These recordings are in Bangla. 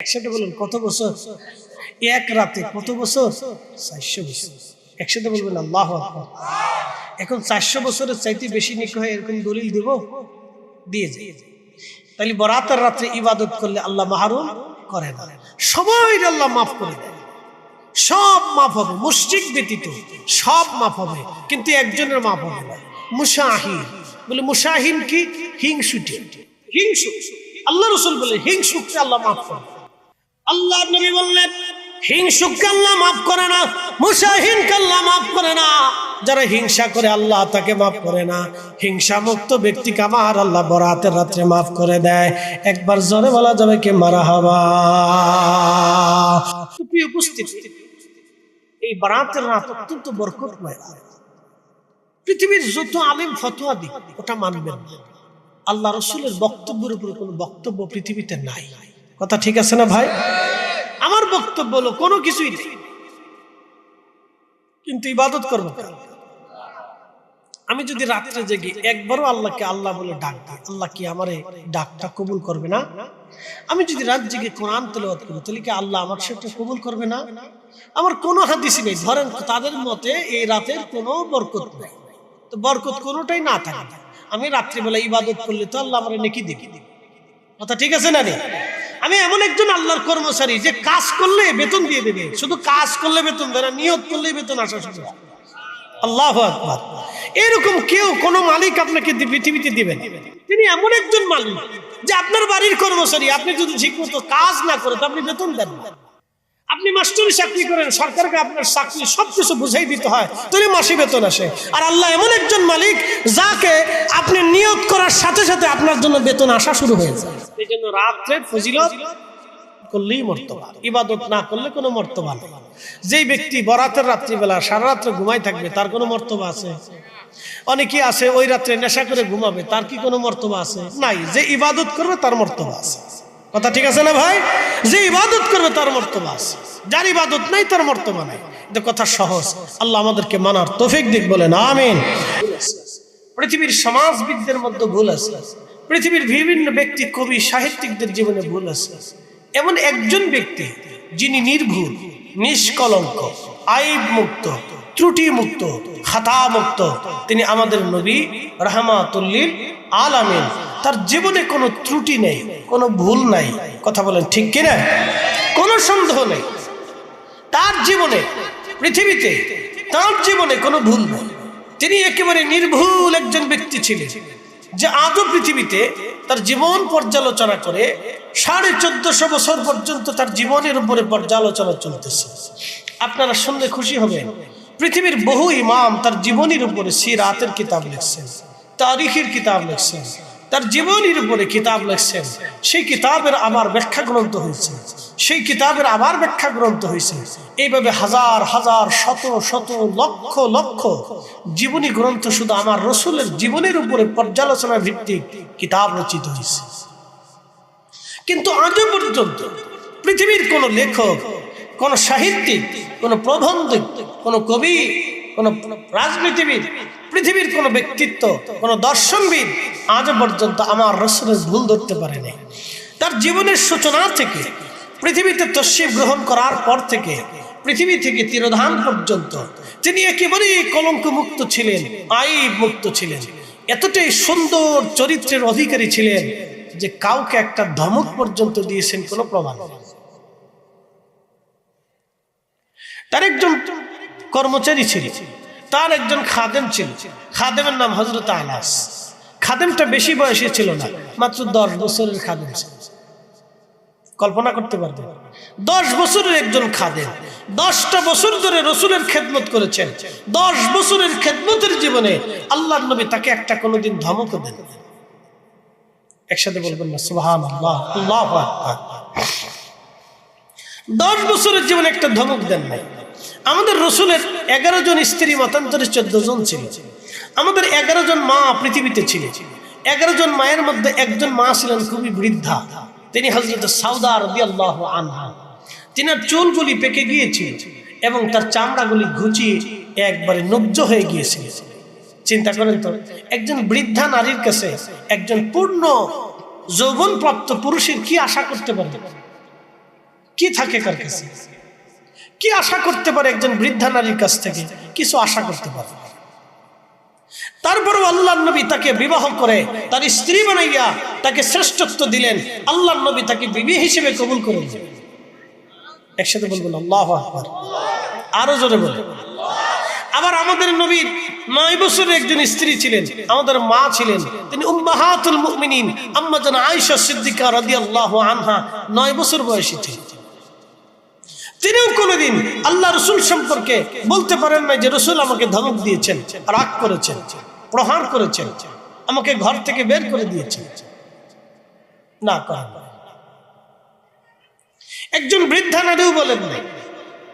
একসাথে বলুন কত বছর? এক রাতে কত বছর? 400 বছর। একসাথে বলবেন আল্লাহু আকবার। এখন 400 বছরের চাইতে বেশি নেকি হয় এরকম দলিল দিব? দিয়ে যায়। তাহলে বরাতের রাত্রে ইবাদত করলে আল্লাহ মাহরুম করে না, সবাই আল্লাহ মাফ করে দেয়, সব মাফ হবে, মুশরিক ব্যতীত সব মাফ হবে, কিন্তু একজনের মাফ হবে না, মুশাহিন। বলে মুশাহিন কি? হিংসুটে, হিংসুক। আল্লাহ রাসূল বলে হিংসুককে আল্লাহ মাফ করে। আল্লাহ নবী বললেন হিংসুককে আল্লাহ মাফ করে না, মুশাহিনকে আল্লাহ মাফ করে না। যারা হিংসা করে আল্লাহ তাকে মাফ করে না। হিংসা মুক্ত ব্যক্তিকে আমার আল্লাহ বরাতের রাত্রে মাফ করে দেয়। একবার জোরে বলা যাবে কি মারহাবা। প্রিয় উপস্থিতি, এই বরাতের রাত অত্যন্ত বরকতময়। পৃথিবীর যত আলেম ফতোয়া দিক ওটা মানবেন না, আল্লাহ রাসূলের বক্তব্যের উপর কোনো বক্তব্য পৃথিবীতে নাই। কথা ঠিক আছে না ভাই? আমার বক্তব্য হলো কোনো কিছুই নেই, কিন্তু ইবাদত করবো। আমি যদি রাত্রে জেগে একবারও আল্লাহকে আল্লাহ বলে ডাক দিই, আল্লাহ কি আমার ডাকটা কবুল করবে না? আমি যদি রাত জেগে কোরআন তেলাওয়াত করি, তাহলে কি আল্লাহ আমার সেটা কবুল করবে না? আমার কোনো হাদিসই নেই। ধরেন তাদের মতে এই রাতের কোনো বরকত নেই, তো বরকত কোনোটাই না থাকে, আমি রাত্রিবেলা ইবাদত করলে তো আল্লাহ আমার নেকি দিবে। কথা ঠিক আছে না? আমি এমন একজন আল্লাহর কর্মচারী যে কাজ করলে বেতন দিয়ে দেবে, শুধু কাজ করলে বেতন দেয় না, নিয়ত করলে বেতন আসা শুরু। আল্লাহু আকবার। এরকম কেউ কোন মালিক আপনাকে পৃথিবীতে দিবেন? তিনি এমন একজন মালিক যে আপনার বাড়ির কর্মচারী, আপনি যদি ঠিকমতো কাজ না করে তো আপনি বেতন দেন না। আপনি মাস্টারি চাকরি করেন, সরকারকে আপনার চাকরি সবকিছু বুঝাই দিতে হয়, তাহলে মাসে বেতন আসে। আর আল্লাহ এমন একজন মালিক যাকে আপনি নিয়ত করার সাথে সাথে আপনার জন্য বেতন আসা শুরু হয়ে যায়। এই জন্য রাত্রের ফজিলত করলেই মর্তবা, ইবাদত না করলে কোনো মর্তবা নেই। যেই ব্যক্তি বরাতের রাত্রিবেলা সারা রাত্রে ঘুমাই থাকবে তার কোনো মর্তবা আছে? অনেকে আছে ওই রাত্রে নেশা করে ঘুমাবে, তার কি কোনো মর্তবা আছে? নাই। যে ইবাদত করবে তার মর্তবা আছে। কথা ঠিক আছে না ভাই? যে ইবাদত করবে তার মর্তবা আছে, যার ইবাদত নাই তার মর্তবা নাই। এটা কথা সহজ। আল্লাহ আমাদেরকে মানার তৌফিক দিক, বলেন আমিন। পৃথিবীর সমাজবিদদের মধ্যে ভুল আছে, পৃথিবীর বিভিন্ন ব্যক্তি কবি সাহিত্যিকদের জীবনে ভুল আছে। এমন একজন ব্যক্তি যিনি নির্ভুল, নিষ্কলঙ্ক, আইব মুক্ত, ত্রুটি মুক্ত, খাতা মুক্ত, তিনি আমাদের নবী রাহমাতুল লিল আলামিন। তার জীবনে কোনো ত্রুটি নেই, কোনো ভুল নাই। কথা বলেন ঠিক কিনা? কোনো সন্দেহ নেই তার জীবনে, পৃথিবীতে তার জীবনে কোনো ভুল নেই। তিনি একেবারে নির্ভুল একজন ব্যক্তি ছিলেন, যে আজও পৃথিবীতে তার জীবন পর্যালোচনা করে 1450 বছর পর্যন্ত তার জীবনের উপরে পর্যালোচনা চলতেছে। আপনারা শুনলে খুশি হবেন, পৃথিবীর বহু ইমাম তার জীবনের উপরে সিরাতের কিতাব লিখছেন, তারিখের কিতাব লিখছেন, তার জীবনের উপরে কিতাব লিখছেন। সেই কিতাবের আবার ব্যাখ্যা গ্রন্থ হয়েছে, সেই কিতাবের আবার ব্যাখ্যা গ্রন্থ হয়েছে। এইভাবে হাজার হাজার, শত শত, লক্ষ লক্ষ জীবনী গ্রন্থ শুধু আমার রাসূলের জীবনের উপরে পর্যালোচনা ভিত্তিক কিতাব রচিত হয়েছে। কিন্তু আজও পর্যন্ত পৃথিবীর কোন লেখক, কোন সাহিত্যিক, কোন প্রবন্ধক, কোন কবি, কোন রাজনীতিবিদ, পৃথিবীর কোন ব্যক্তিত্ব, কোন দর্শনবিদ আজও পর্যন্ত আমার রাসূলের ভুল ধরতে পারেনি। তার জীবনের সূচনা থেকে, পৃথিবীতে তশরিফ গ্রহণ করার পর থেকে, পৃথিবী থেকে তিরোধান পর্যন্ত তিনি একেবারেই কলঙ্ক মুক্ত ছিলেন, আইব মুক্ত ছিলেন। এতটাই সুন্দর চরিত্রের অধিকারী ছিলেন যে কাউকে একটা ধমক পর্যন্ত দিয়েছেন কোনো প্রমাণ নেই। তার একজন কর্মচারী ছিল, তার একজন খাদেম ছিল, খাদেমের নাম হযরত আনাস। খাদেমটা বেশি বয়সী ছিল না, মাত্র 10 বছরের খাদেম ছিল। কল্পনা করতে পারবেন, 10 বছরের একজন খাদেম 10টা বছর ধরে রাসূলের খেদমত করেছেন। 10 বছরের খেদমতের জীবনে আল্লাহর নবী তাকে একটা কোনোদিন ধমক দেন। একসাথে বলবেন না সুবহানাল্লাহ, আল্লাহু আকবার। 10 বছরের জীবনে একটা ধমক দেন নাই। আমাদের রাসূলের 11 জন স্ত্রী, মতান্তরে 14 জন ছিল। আমাদের 11 জন মা পৃথিবীতে ছিল। 11 জন মায়ের মধ্যে একজন মা ছিলেন খুবই বৃদ্ধা, তিনি হযরত সাউদা রাদিয়াল্লাহু আনহা। তিনার চুলগুলি পেকে গিয়েছিল এবং তার চামড়াগুলি ঘুচিয়ে একবারে নব্জ হয়ে গিয়েছিল। চিন্তা করেন তো, একজন বৃদ্ধা নারীর কাছে একজন পূর্ণ যৌবনপ্রাপ্ত পুরুষের কি আশা করতে পারে? কি থাকে কার কাছে? কি আশা করতে পারে একজন বৃদ্ধা নারীর কাছ থেকে? কিছু আশা করতে পারে। তারপরেও আল্লাহর নবী তাকে বিবাহ করে তার স্ত্রী বানাইয়া তাকে শ্রেষ্ঠত্ব দিলেন। আল্লাহর নবী তাকে বিবি হিসেবে কবুল করে নিলেন। একসাথে বলবেন আল্লাহু আকবার, আরো জোরে বলেন। আবার আমাদের নবীর 9 বছরের একজন স্ত্রী ছিলেন, আমাদের মা ছিলেন, তিনি উম্মাহাতুল মুমিনিন আম্মা জান আয়েশা সিদ্দিকা রাদিয়াল্লাহু আনহা 9 বছর বয়সী ছিলেন। তিনিও কোনোদিন আল্লাহ রসুল সম্পর্কে বলতে পারেন না যে রসুল আমাকে ধমক দিয়েছেন, রাগ করেছেন, প্রহার করেছেন, আমাকে ঘর থেকে বের করে দিয়েছেন, না করেন। একজন বৃদ্ধা নারীও বলেন না।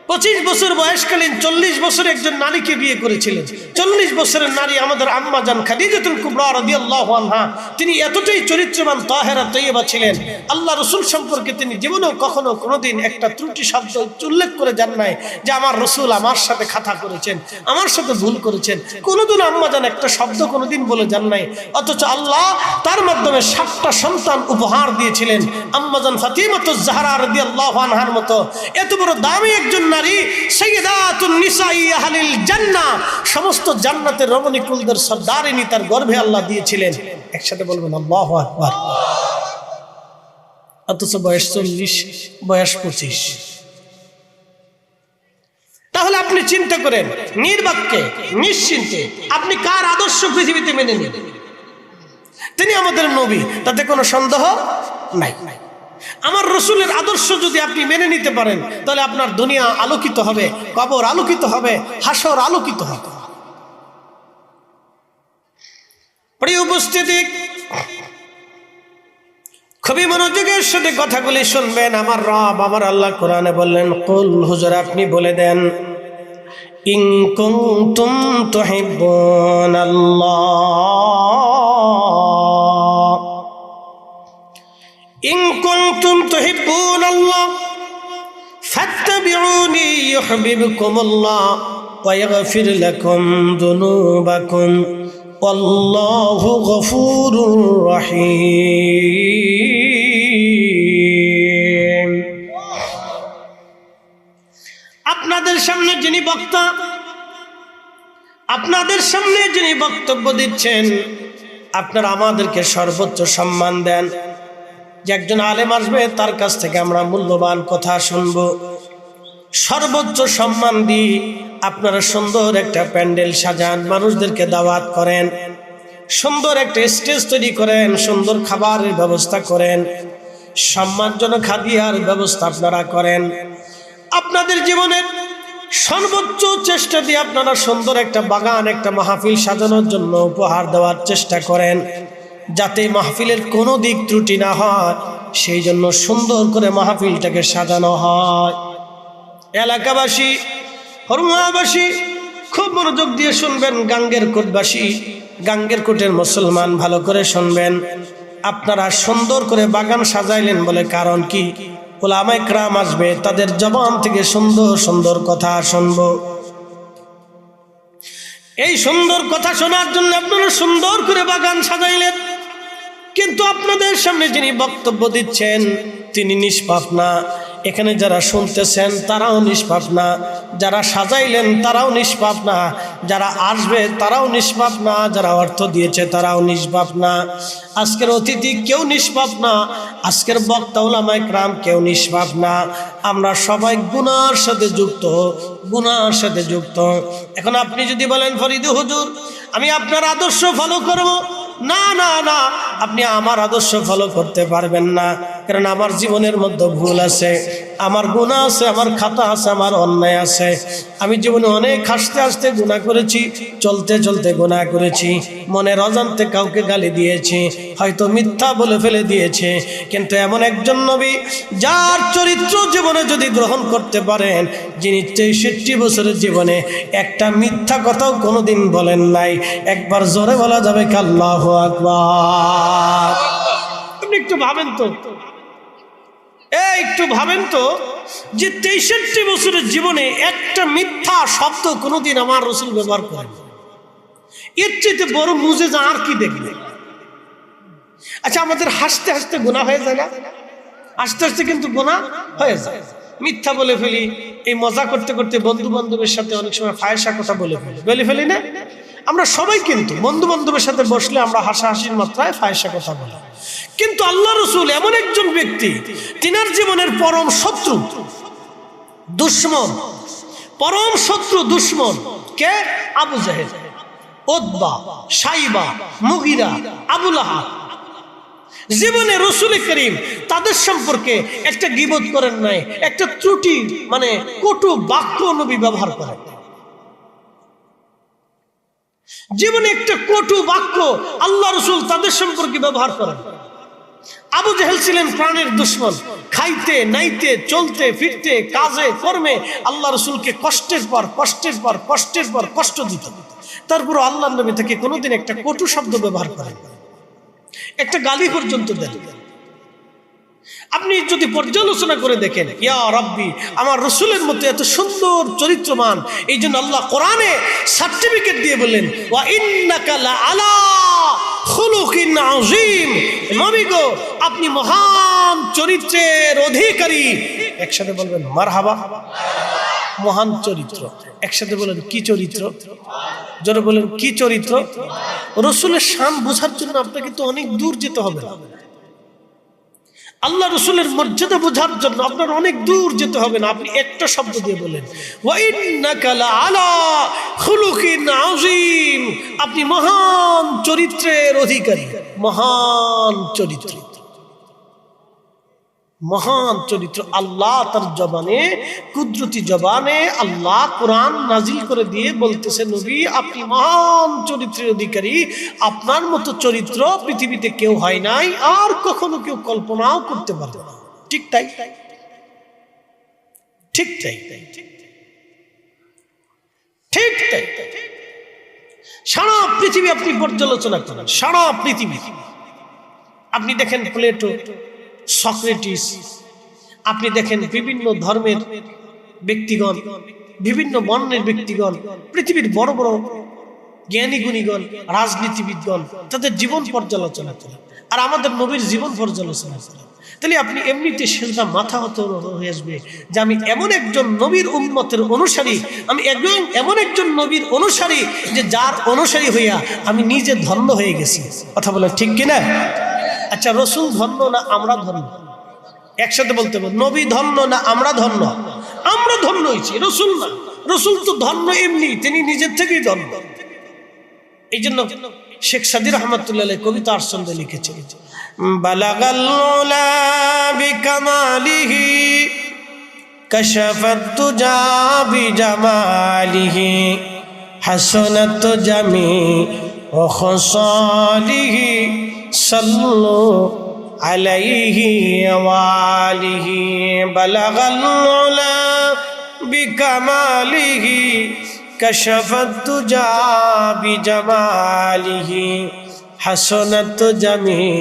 25 বছর বয়সকালীন 40 বছর একজন নারীকে বিয়ে করেছিলেন। 40 বছরের নারী আমাদের আম্মা জান খাদিজাতুল কুবরা রাদিয়াল্লাহু আনহা, তিনি এতটাই চরিত্রবান তাহেরা তৈয়বা ছিলেন। আল্লাহ রসুল সম্পর্কে তিনি জীবনেও কখনো কোনোদিন একটা ত্রুটি শব্দ উল্লেখ করে যান নাই যে আমার রসুল আমার সাথে খাতা করেছেন, আমার সাথে ভুল করেছেন। কোনোদিন আম্মা জান একটা শব্দ কোনোদিন বলে যান নাই। অথচ আল্লাহ তার মাধ্যমে 7টা সন্তান উপহার দিয়েছিলেন। আম্মা জান ফাতিমাতুজ জাহরা রাদিয়াল্লাহু আনহার মতো এত বড় দামি একজন নারী, সাইয়্যিদাতুন নিসাই আহলিল জান্নাহ, সমস্ত জান্নাতের রমণীকুলদের সর্দারিনী তার গর্ভে আল্লাহ দিয়েছিলেন। একসাথে বলবেন আল্লাহু আকবার। অথচ বয়স 40, বয়স 25। তাহলে আপনি চিন্তা করেন, নির্বাককে নিশ্চিন্তে আপনি কার আদর্শ পৃথিবীতে মেনে নিন? তিনি আমাদের নবী, তাতে কোনো সন্দেহ নাই। আমার রসুলের আদর্শ যদি আপনি মেনে নিতে পারেন তাহলে আপনার দুনিয়া আলোকিত হবে, কবর আলোকিত হবে, হাসর আলোকিত হবে। প্রিয় উপস্থিতি, খুবই মনোযোগের সাথে কথাগুলি শুনবেন। আমার রব আমার আল্লাহ কোরআনে বললেন, কুল, হুজুর আপনি বলে দেন, ইন কুনতুম তুহিব্বুনাল্লাহ, ইন কুনতুম তুহিব্বুনাল্লাহ ফাত্তাবিউনি ইউহিব্বুকুমুল্লাহ ওয়া ইয়াগফির লাকুম যুনুবাকুম ওয়াল্লাহু গফুরুর রহিম। আপনাদের সামনে যিনি বক্তা, আপনাদের সামনে যিনি বক্তব্য দিচ্ছেন, আপনারা আমাদেরকে সর্বোচ্চ সম্মান দেন। যে একজন আলেম আসবে তার কাছ থেকে আমরা মূল্যবান কথা শুনব, সর্বোচ্চ সম্মান দিই। আপনারা সুন্দর একটা প্যান্ডেল সাজান, মানুষদেরকে দাওয়াত করেন, সুন্দর একটা স্টেজ তৈরি করেন, সুন্দর খাবারের ব্যবস্থা করেন, সম্মানজনক হাদিয়ার ব্যবস্থা আপনারা করেন। আপনাদের জীবনের সর্বোচ্চ চেষ্টা দিয়ে আপনারা সুন্দর একটা বাগান, একটা মাহফিল সাজানোর জন্য উপহার দেওয়ার চেষ্টা করেন, যাতে মাহফিলের কোনো দিক ত্রুটি না হয়, সেই জন্য সুন্দর করে মাহফিলটাকে সাজানো হয়। এলাকাবাসী, হরুয়াবাসী খুব মনোযোগ দিয়ে শুনবেন। গাঙ্গের কোটবাসী, গাঙ্গের কোটের মুসলমান ভালো করে শুনবেন। আপনারা সুন্দর করে বাগান সাজাইলেন বলে কারণ কি? উলামায়ে কেরাম আসবে, তাদের জবান থেকে সুন্দর সুন্দর কথা শুনবো। এই সুন্দর কথা শোনার জন্য আপনারা সুন্দর করে বাগান সাজাইলেন, কিন্তু আপনাদের সামনে যিনি বক্তব্য দিচ্ছেন তিনি নিষ্পাপ না। এখানে যারা শুনতেছেন তারাও নিষ্পাপ না, যারা সাজাইলেন তারাও নিষ্পাপ না, যারা আসবে তারাও নিষ্পাপ না, যারা অর্থ দিয়েছে তারাও নিষ্পাপ না। আজকের অতিথি কেউ নিষ্পাপ না, আজকের বক্তা উলামায়ে কেরাম কেউ নিষ্পাপ না। আমরা সবাই গুনার সাথে যুক্ত, গুনার সাথে যুক্ত। এখন আপনি যদি বলেন ফরিদ হুজুর আমি আপনার আদর্শ ফলো করব, না না না, আপনি আমার আদর্শ ফলো করতে পারবেন না। কারণ আমার জীবনের মধ্যে ভুল আছে, আমার গুনাহ আছে, আমার খাতা আছে, আমার অন্যায় আছে। আমি জীবনে অনেক হাসতে হাসতে গুনাহ করেছি, চলতে চলতে গুনাহ করেছি, মনের অজান্তে কাউকে গালি দিয়েছি, হয়তো মিথ্যা বলে ফেলে দিয়েছে। কিন্তু এমন একজন নবী যার চরিত্র জীবনে যদি গ্রহণ করতে পারেন, যিনি 63 বছরের জীবনে একটা মিথ্যা কথাও কোনোদিন বলেন নাই, একবার জোরে বলা যাবে কি আল্লাহু আকবার। আপনি একটু ভাবেন তো, একটু ভাবেন তো যে 63 বছরের জীবনে একটা মিথ্যা শব্দ কোনোদিন আমার রসুল ব্যবহার করেন। এর চেয়ে বড় মুজিজা আর কি দেখবে? আচ্ছা, আমাদের হাসতে হাসতে গুনাহ হয়ে যায় না? আস্তে আস্তে কিন্তু গুনাহ হয়ে যায়। মিথ্যা বলে ফেলি, এই মজা করতে করতে বন্ধু বান্ধবের সাথে অনেক সময় ফায়সা কথা বলে ফেলি না? আমরা সবাই কিন্তু বন্ধু বান্ধবের সাথে বসলে আমরা হাসাহাসির মাত্রায় ফায়সা কথা বলি, কিন্তু আল্লাহ রাসূল এমন একজন ব্যক্তি, তিনার জীবনের পরম শত্রু দুশমন, পরম শত্রু দুশমন কে? আবু জাহেল, উতবা, শাইবা, মুগিরা, আবু লাহাব। জীবনে রাসূল করিম তাদের সম্পর্কে একটা গীবত করেন নাই, একটা ত্রুটি মানে কটু বাক্য নবী ব্যবহার করেন। জীবনে একটা কটু বাক্য আল্লাহ রাসূল তাদের সম্পর্কে ব্যবহার করেন। আবু জাহেল ছিলেন প্রাণের দুশমন, খাইতে নাইতে চলতে ফিরতে কাজে কর্মে আল্লাহ রাসূলকে কষ্টের পর কষ্টের পর কষ্টের পর কষ্ট দিত। তারপর আল্লাহর নবী থেকে কোনোদিন একটা কটু শব্দ ব্যবহার করেন, একটা গালি পর্যন্ত দেন। আপনি যদি পর্যালোচনা করে দেখেন, ইয়া রাব্বি, আমার রাসূলের মতো এত সুন্দর চরিত্রবান, এই জন্য আল্লাহ কোরআনে সার্টিফিকেট দিয়ে বললেন, ওয়া ইন্নাকা লা আলা খুলুকিন আযীম, নবী গো আপনি মহান চরিত্রের অধিকারী। একসাথে বলবেন মারহাবা। মহান চরিত্র, একসাথে বলেন কি চরিত্র? জোরে বলেন কি চরিত্র? রাসূলের শান বোঝার জন্য আপনাকে তো অনেক দূর যেতে হবে না। আল্লাহ রাসূলের মর্যাদা বোঝার জন্য আপনার অনেক দূর যেতে হবে না। আপনি একটা শব্দ দিয়ে বলেন, ওয়া ইন্নাকা লা আলা খুলুকিন আযীম, আপনি মহান চরিত্রের অধিকারী। মহান চরিত্র, মহান চরিত্র। আল্লাহ তার জবানে, কুদরতি জবানে আল্লাহ কোরআন নাজিল করে দিয়ে বলতেছে, নবী আপনি মহান চরিত্রের অধিকারী, আপনার মতো চরিত্র পৃথিবীতে কেউ হয় নাই, আর কখনো কেউ কল্পনাও করতে পারবে না। ঠিক তাই, ঠিক তাই, ঠিক তাই। সারা পৃথিবী আপনি পর্যালোচনা করেন, সারা পৃথিবী আপনি দেখেন, প্লেটো, সক্রেটিস, আপনি দেখেন বিভিন্ন ধর্মের ব্যক্তিগণ, বিভিন্ন বর্ণের ব্যক্তিগণ, পৃথিবীর বড় বড় জ্ঞানী গুণীগণ, রাজনীতিবিদগণ তাদের জীবন পর্যালোচনা করেন, আর আমাদের নবীর জীবন পর্যালোচনা করেন। তাহলে আপনি এমনিতে সেটা মাথা হতে হয়ে আসবে যে আমি এমন একজন নবীর উম্মতের অনুসারী, আমি এমন একজন নবীর অনুসারী যে যার অনুসারী হইয়া আমি নিজে ধন্য হয়ে গেছি। কথা বলেন ঠিক কিনা? আচ্ছা, রাসূল ধন্য না আমরা ধন্য? একসাথে বলতে হবে, নবী ধন্য না আমরা ধন্য? আমরা ধন্য হয়েছি, রাসূল না। রাসূল তো ধন্য এমনি, তিনি নিজের থেকেই ধন্য। এই জন্য শেখ সাদী রহমাতুল্লাহ আলাইহি কবিতার ছন্দে লিখেছেন, বালাগাল উলা বিকামালিহি কাশাফাত তুজা বিজামালিহি হাসানাত জামিউ খাসালিহি সাল্লু আলাইহি ওয়া আলিহি। বালাগাল উলা বিকামালিহি কাশাফাত তুজা বিজামালিহি হাসানাত জামিউ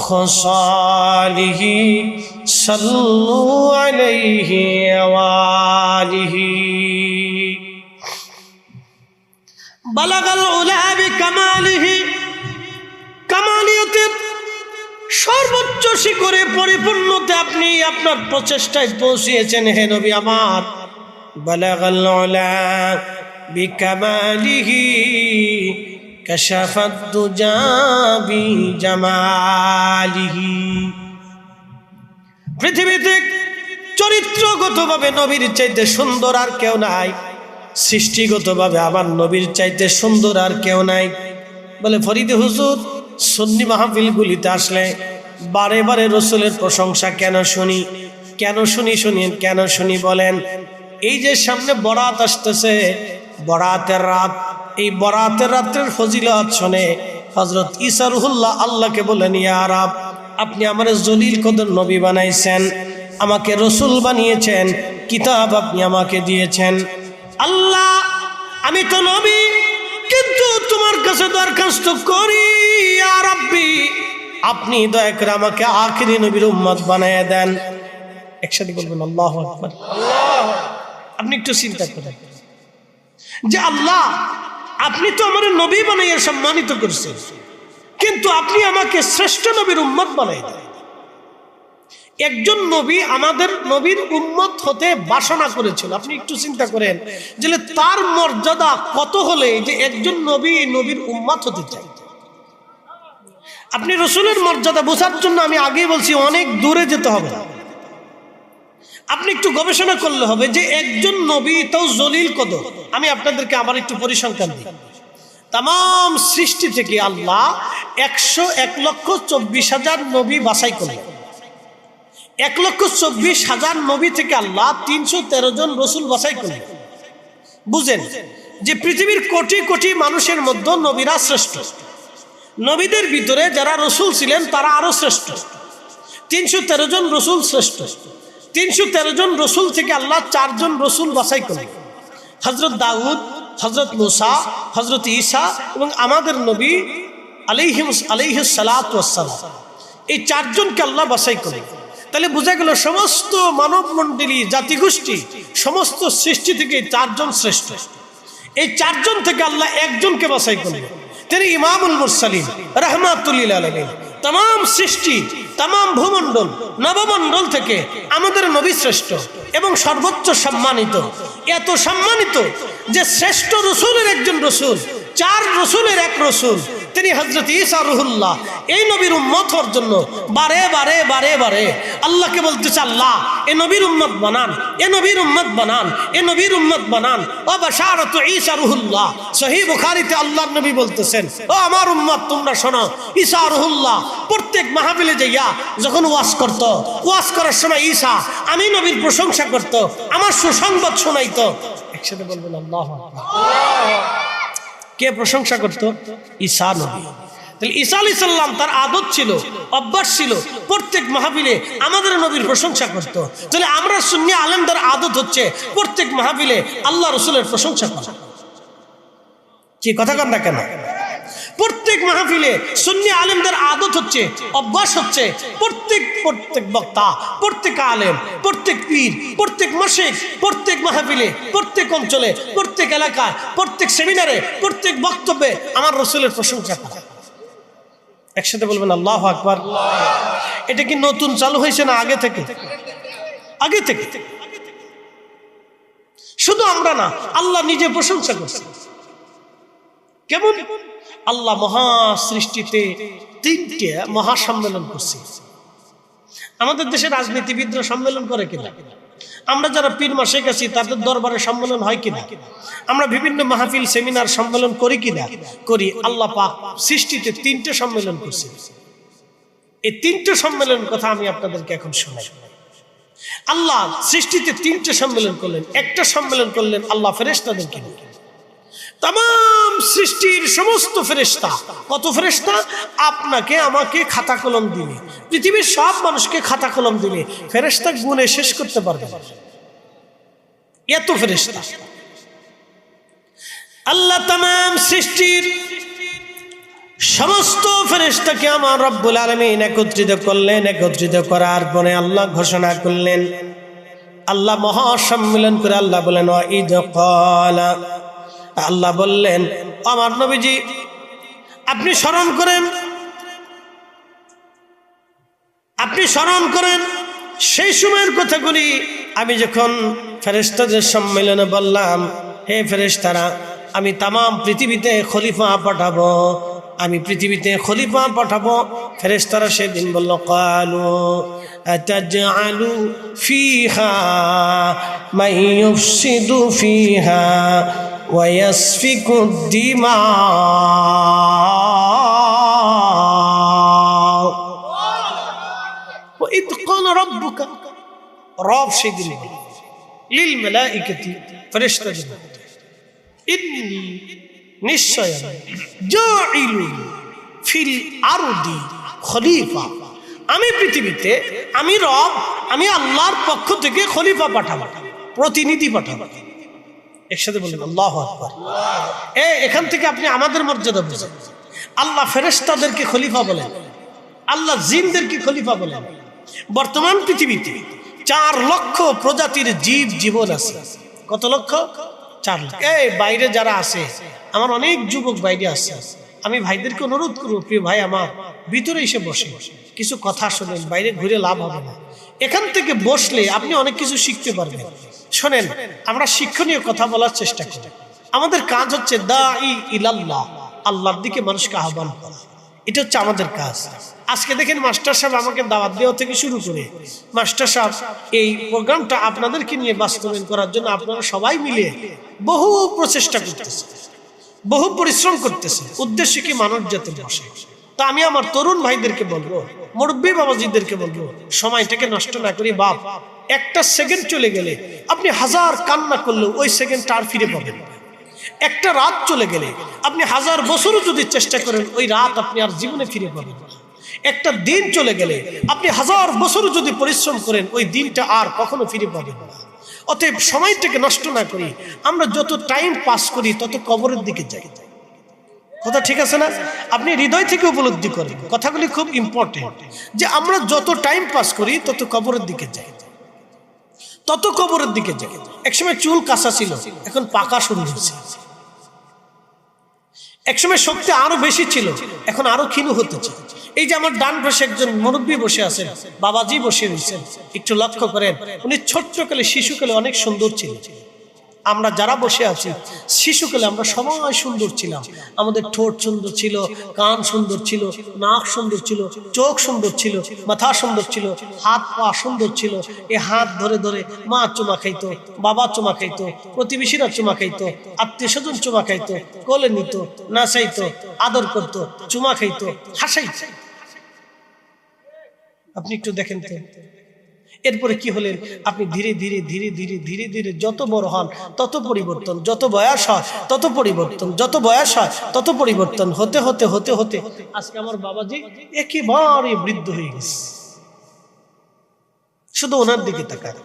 খাসালিহি সাল্লু আলাইহি ওয়া আলিহি। বালাগাল উলা বিকামালিহি, কামালিয়তের সর্বোচ্চ শিখরে পরিপূর্ণতা আপনি আপনার প্রচেষ্টায় পৌঁছিয়েছেন হে নবী আমার। বালাগাল উলা বিকামালিহি কাশাফাত দুজা বিজামালিহি। পৃথিবীতে চরিত্রগতভাবে নবীর চাইতে সুন্দর আর কেউ নাই, সৃষ্টিগতভাবে আমার নবীর চাইতে সুন্দর আর কেউ নাই। বলে ফরিদে হুজুর, সুন্নি মাহফিলগুলিতে আসলে বারে বারে রাসূলের প্রশংসা কেন শুনি, কেন শুনি? শুনিন কেন শুনি বলেন। এই যে সামনে বরাত আসতেছে, বরাতের রাত, এই বরাতের রাতের ফজিলত শুনে হযরত ঈসা রুহুল্লাহ আল্লাহকে বলেন, ইয়া রাব, আপনি আমার জলিল কদর নবী বানাইছেন, আমাকে রাসূল বানিয়েছেন, কিতাব আপনি আমাকে দিয়েছেন। আল্লাহ, আমি তো নবী, কিন্তু তোমার কাছে দরখাস্ত করি, ইয়া রাব্বি, আপনি দয়া করে আমাকে আখিরি নবীর উম্মত বানায়া দেন। একসাথে বলবেন আল্লাহু আকবার। আপনি একটু চিন্তা করেন যে আল্লাহ, আপনি তো আমার নবী বানাইয়া সম্মানিত করছেন, কিন্তু আপনি আমাকে শ্রেষ্ঠ নবীর উম্মত বানাই দেন। একজন নবী আমাদের নবীর উম্মত হতে বাসনা করেছিল। আপনি একটু চিন্তা করেন যে তার মর্যাদা কত হলে যে একজন নবী নবীর উম্মত হতে চায়। আপনি রসুলের মর্যাদা বোঝার জন্য আমি আগেই বলছি অনেক দূরে যেতে হবে। আপনি একটু গবেষণা করলে হবে যে একজন নবী তাও জলিল কত। আমি আপনাদেরকে আবার একটু পরিসংখ্যান দিই। তাম সৃষ্টি থেকে আল্লাহ 101,24,000 নবী বাছাই করলেন। 1,24,000 নবী থেকে আল্লাহ 313 জন রসুল বাছাই করলেন। বুঝেন যে পৃথিবীর কোটি কোটি মানুষের মধ্যে নবীরা শ্রেষ্ঠ। নবীদের ভিতরে যারা রসুল ছিলেন তারা আরো শ্রেষ্ঠ। 313 জন রসুল শ্রেষ্ঠ। 313 জন রসুল থেকে আল্লাহ 4 জন রসুল বাছাই করলেন। হযরত দাউদ, হযরত মুসা, হযরত ঈসা এবং আমাদের নবী আলাইহিস সালাতু ওয়াস সালাম, এই 4 জনকে আল্লাহ বাছাই করলেন। তাহলে বোঝা গেল সমস্ত মানব মণ্ডলী জাতিগোষ্ঠী সমস্ত সৃষ্টি থেকে 4 জন শ্রেষ্ঠ। এই 4 জন থেকে আল্লাহ একজনকে বাছাই করলেন, তিনি ইমামুল মুরসালিন রাহমাতুল লিল আলামিন। তাম সৃষ্টি, তাম ভূমণ্ডল নবমণ্ডল থেকে আমাদের নবী শ্রেষ্ঠ এবং সর্বোচ্চ সম্মানিত। এত সম্মানিত যে শ্রেষ্ঠ রসুলের একজন রসুল, 4 রসুলের এক রসুল, তিনি হযরত ঈসা রুহুল্লাহ। এই নবীর উম্মত হওয়ার জন্য বারে বারে বারে বারে আল্লাহকে বলতেছে, আল্লাহ এ নবীর উম্মত বানান, এ নবীর উম্মত বানান, এ নবীর উম্মত বানান। ও বাশারাতু ঈসা রুহুল্লাহ। সহিহ বুখারীতে আল্লাহর নবী বলতেছেন, ও আমার উম্মত তোমরা শোনো, ঈসা রুহুল্লাহ প্রত্যেক মাহফিলে যাইয়া যখন ওয়াজ করত, ওয়াজ করার সময় ঈসা আমি নবীর প্রশংসা করত, আমার সুসংবাদ শোনাইতো। একসাথে বলবেন আল্লাহু আকবার। কে প্রশংসা করতো? ঈসা নবী। তাহলে ঈসা আলাইহিস সালাম তার আদত ছিল, অভ্যাস ছিল, প্রত্যেক মাহফিলে আমাদের নবীর প্রশংসা করত। তাহলে আমরা সুন্নি আলেমদের আদত হচ্ছে প্রত্যেক মাহফিলে আল্লাহ রসুলের প্রশংসা করা। কি কথা কন না কেন? প্রত্যেক মাহফিলে সুন্নি আলেমদের আদত হচ্ছে, অভ্যাস হচ্ছে প্রত্যেক বক্তা, প্রত্যেক আলেম, প্রত্যেক পীর, প্রত্যেক মাসিক, প্রত্যেক মাহফিলে, প্রত্যেক অঞ্চলে, প্রত্যেক এলাকায়, প্রত্যেক সেমিনারে, প্রত্যেক বক্তব্যে আমার রসুলের প্রশংসা করা। একসাথে বলবেন আল্লাহু আকবার। এটা কি নতুন চালু হয়েছে না আগে থেকে? আগে থেকে। শুধু আমরা না, আল্লাহ নিজে প্রশংসা করছেন। কেমন? আল্লাহ মহা সৃষ্টিতে 3টে মহাসম্মেলন করছে। আমাদের দেশের রাজনীতিবিদরা সম্মেলন করে কিনা? আমরা যারা পীর মাসিক আছি তাদের দরবারে সম্মেলন হয় কিনা? আমরা বিভিন্ন মাহফিল সেমিনার সম্মেলন করি কিনা? করি। আল্লাহ পাক সৃষ্টিতে 3টে সম্মেলন করছে। এই 3টে সম্মেলনের কথা আমি আপনাদেরকে এখন শোনাই। আল্লাহ সৃষ্টিতে 3টে সম্মেলন করলেন। একটা সম্মেলন করলেন আল্লাহ ফেরেশতাদেরকে নিয়ে। তাম সৃষ্টির সমস্ত ফেরেশতা, কত ফেরেশতা? আপনাকে আমাকে খাতা কলম দিলে, পৃথিবীর সব মানুষকে খাতা কলম দিলে ফেরেশতা গুণে শেষ করতে পারবে না, এত ফেরেশতা। আল্লাহ তাম সৃষ্টির সমস্ত ফেরেশতাকে আমার রব্বুল আলামিন একত্রিত করলেন। একত্রিত করার পরে আল্লাহ ঘোষণা করলেন, আল্লাহ মহাসম্মেলন করে আল্লাহ বলেন, ওয়াইদ ক্বালা, আল্লাহ বললেন, আমার নবীজি আপনি স্মরণ করেন, আপনি স্মরণ করেন সেই সময়ের কথাগুলি। আমি যখন ফেরেশতাদের সম্মেলনে বললাম, হে ফেরেশতারা, আমি তাম পৃথিবীতে খলিফা পাঠাবো, আমি পৃথিবীতে খলিফা পাঠাবো। ফেরেশতারা সেদিন বলল, ক্বালু আতাজআলু ফিহা মান ইউফসিদু ফিহা ওয়া ইয়াসফিকু দিমা। وإذ قال ربك, রব সেদিন লিল মালাইকাতি, ফেরেশতাদের ইন্নী নিশ্চয় জাইলুন ফিল আরদি খলিফা, আমি পৃথিবীতে, আমি রব, আমি আল্লাহর পক্ষ থেকে খলিফা পাঠাবো, প্রতিনিধি পাঠাবো। একসাথে বলুন আল্লাহু আকবার। এখান থেকে আপনি আমাদের মর্যাদা বুঝেন। আল্লাহ ফেরেশতাদেরকে খলিফা বলেন, আল্লাহ জিনদেরকে খলিফা বলেন। বর্তমান পৃথিবীতে 4 লক্ষ প্রজাতির জীব জীবন আছে। কত লক্ষ? 4 লক্ষ। এই বাইরে যারা আছে, আমার অনেক যুবক বাইরে আছে, আমি ভাইদেরকে অনুরোধ করবো, প্রিয় ভাই আমার, ভিতরে এসে বসে কিছু কথা শুনেন, বাইরে ঘুরে লাভ হবে না। এখান থেকে বসলে আপনি অনেক কিছু শিখতে পারবেন। শোনেন, আমরা শিক্ষণীয় কথা বলার চেষ্টা করি। আমাদের কাজ হচ্ছে দাঈ ইলাল্লাহ, আল্লাহর দিকে মানুষকে আহ্বান করা। এটা হচ্ছে আমাদের কাজ। আজকে দেখেন মাস্টার সাহেব আমাকে দাওয়াত দেওয়া থেকে শুরু করে মাস্টার সাহেব এই প্রোগ্রামটা আপনাদেরকে নিয়ে বাস্তবায়ন করার জন্য আপনারা সবাই মিলে বহু প্রচেষ্টা করতেছে, বহু পরিশ্রম করতেছে। উদ্দেশ্য কি? মানুষ যাতে বসে। তা আমি আমার তরুণ ভাইদেরকে বলবো, মুরব্বী বাবাজিদেরকে বলবো, সময়টাকে নষ্ট না করি। বাপ, একটা সেকেন্ড চলে গেলে আপনি হাজার কান্না করলেও ওই সেকেন্ডটা আর ফিরে পাবেন। একটা রাত চলে গেলে আপনি হাজার বছরও যদি চেষ্টা করেন ওই রাত আপনি আর জীবনে ফিরে পাবেন না। একটা দিন চলে গেলে আপনি হাজার বছরও যদি পরিশ্রম করেন ওই দিনটা আর কখনো ফিরে পাবেন না। অতএব সময়টাকে নষ্ট না করি। আমরা যত টাইম পাস করি তত কবরের দিকে যাই। কথা ঠিক আছে না? আপনি হৃদয় থেকে উপলব্ধি করেন, কথাগুলি খুব ইম্পর্টেন্ট। যে আমরা যত টাইম পাস করি তত কবরের দিকে যাই, তত কবরের দিকে যাই। একসময় চুল কাঁচা ছিল, এখন পাকা শুরু হয়েছে। একসময় শক্তি আরো বেশি ছিল, এখন আরো ক্ষীণ হতেছে। এই যে আমার ডান পাশে একজন মুরব্বী বসে আছেন, বাবাজি বসে রয়েছেন, একটু লক্ষ্য করেন, উনি ছোট্টকালে শিশুকালে অনেক সুন্দর ছিলেন। আমরা যারা বসে আছি শিশুকালে আমরা সবাই সুন্দর ছিলাম। আমাদের ঠোঁট সুন্দর ছিল, কান সুন্দর ছিল, নাক সুন্দর ছিল, চোখ সুন্দর ছিল, মাথা সুন্দর ছিল, হাত পা সুন্দর ছিল। এ হাত ধরে ধরে মা চুমা খাইতো, বাবা চুমা খাইতো, প্রতিবেশীরা চুমা খাইতো, আত্মীয় স্বজন চুমা খাইতো, কোলে নিত, নাচাইতো, আদর করতো, চুমা খাইতো, হাসাইতো। আপনি একটু দেখেন তো এরপরে কি হলেন? আপনি ধীরে ধীরে ধীরে ধীরে ধীরে ধীরে যত বড় হন তত পরিবর্তন, যত বয়স হয় তত পরিবর্তন, যত বয়স হয় তত পরিবর্তন হতে হতে হতে হতে আজকে আমার বাবাজি একেবারে বৃদ্ধ হয়ে গেছে। শুধু ওনার দিকে তাকান,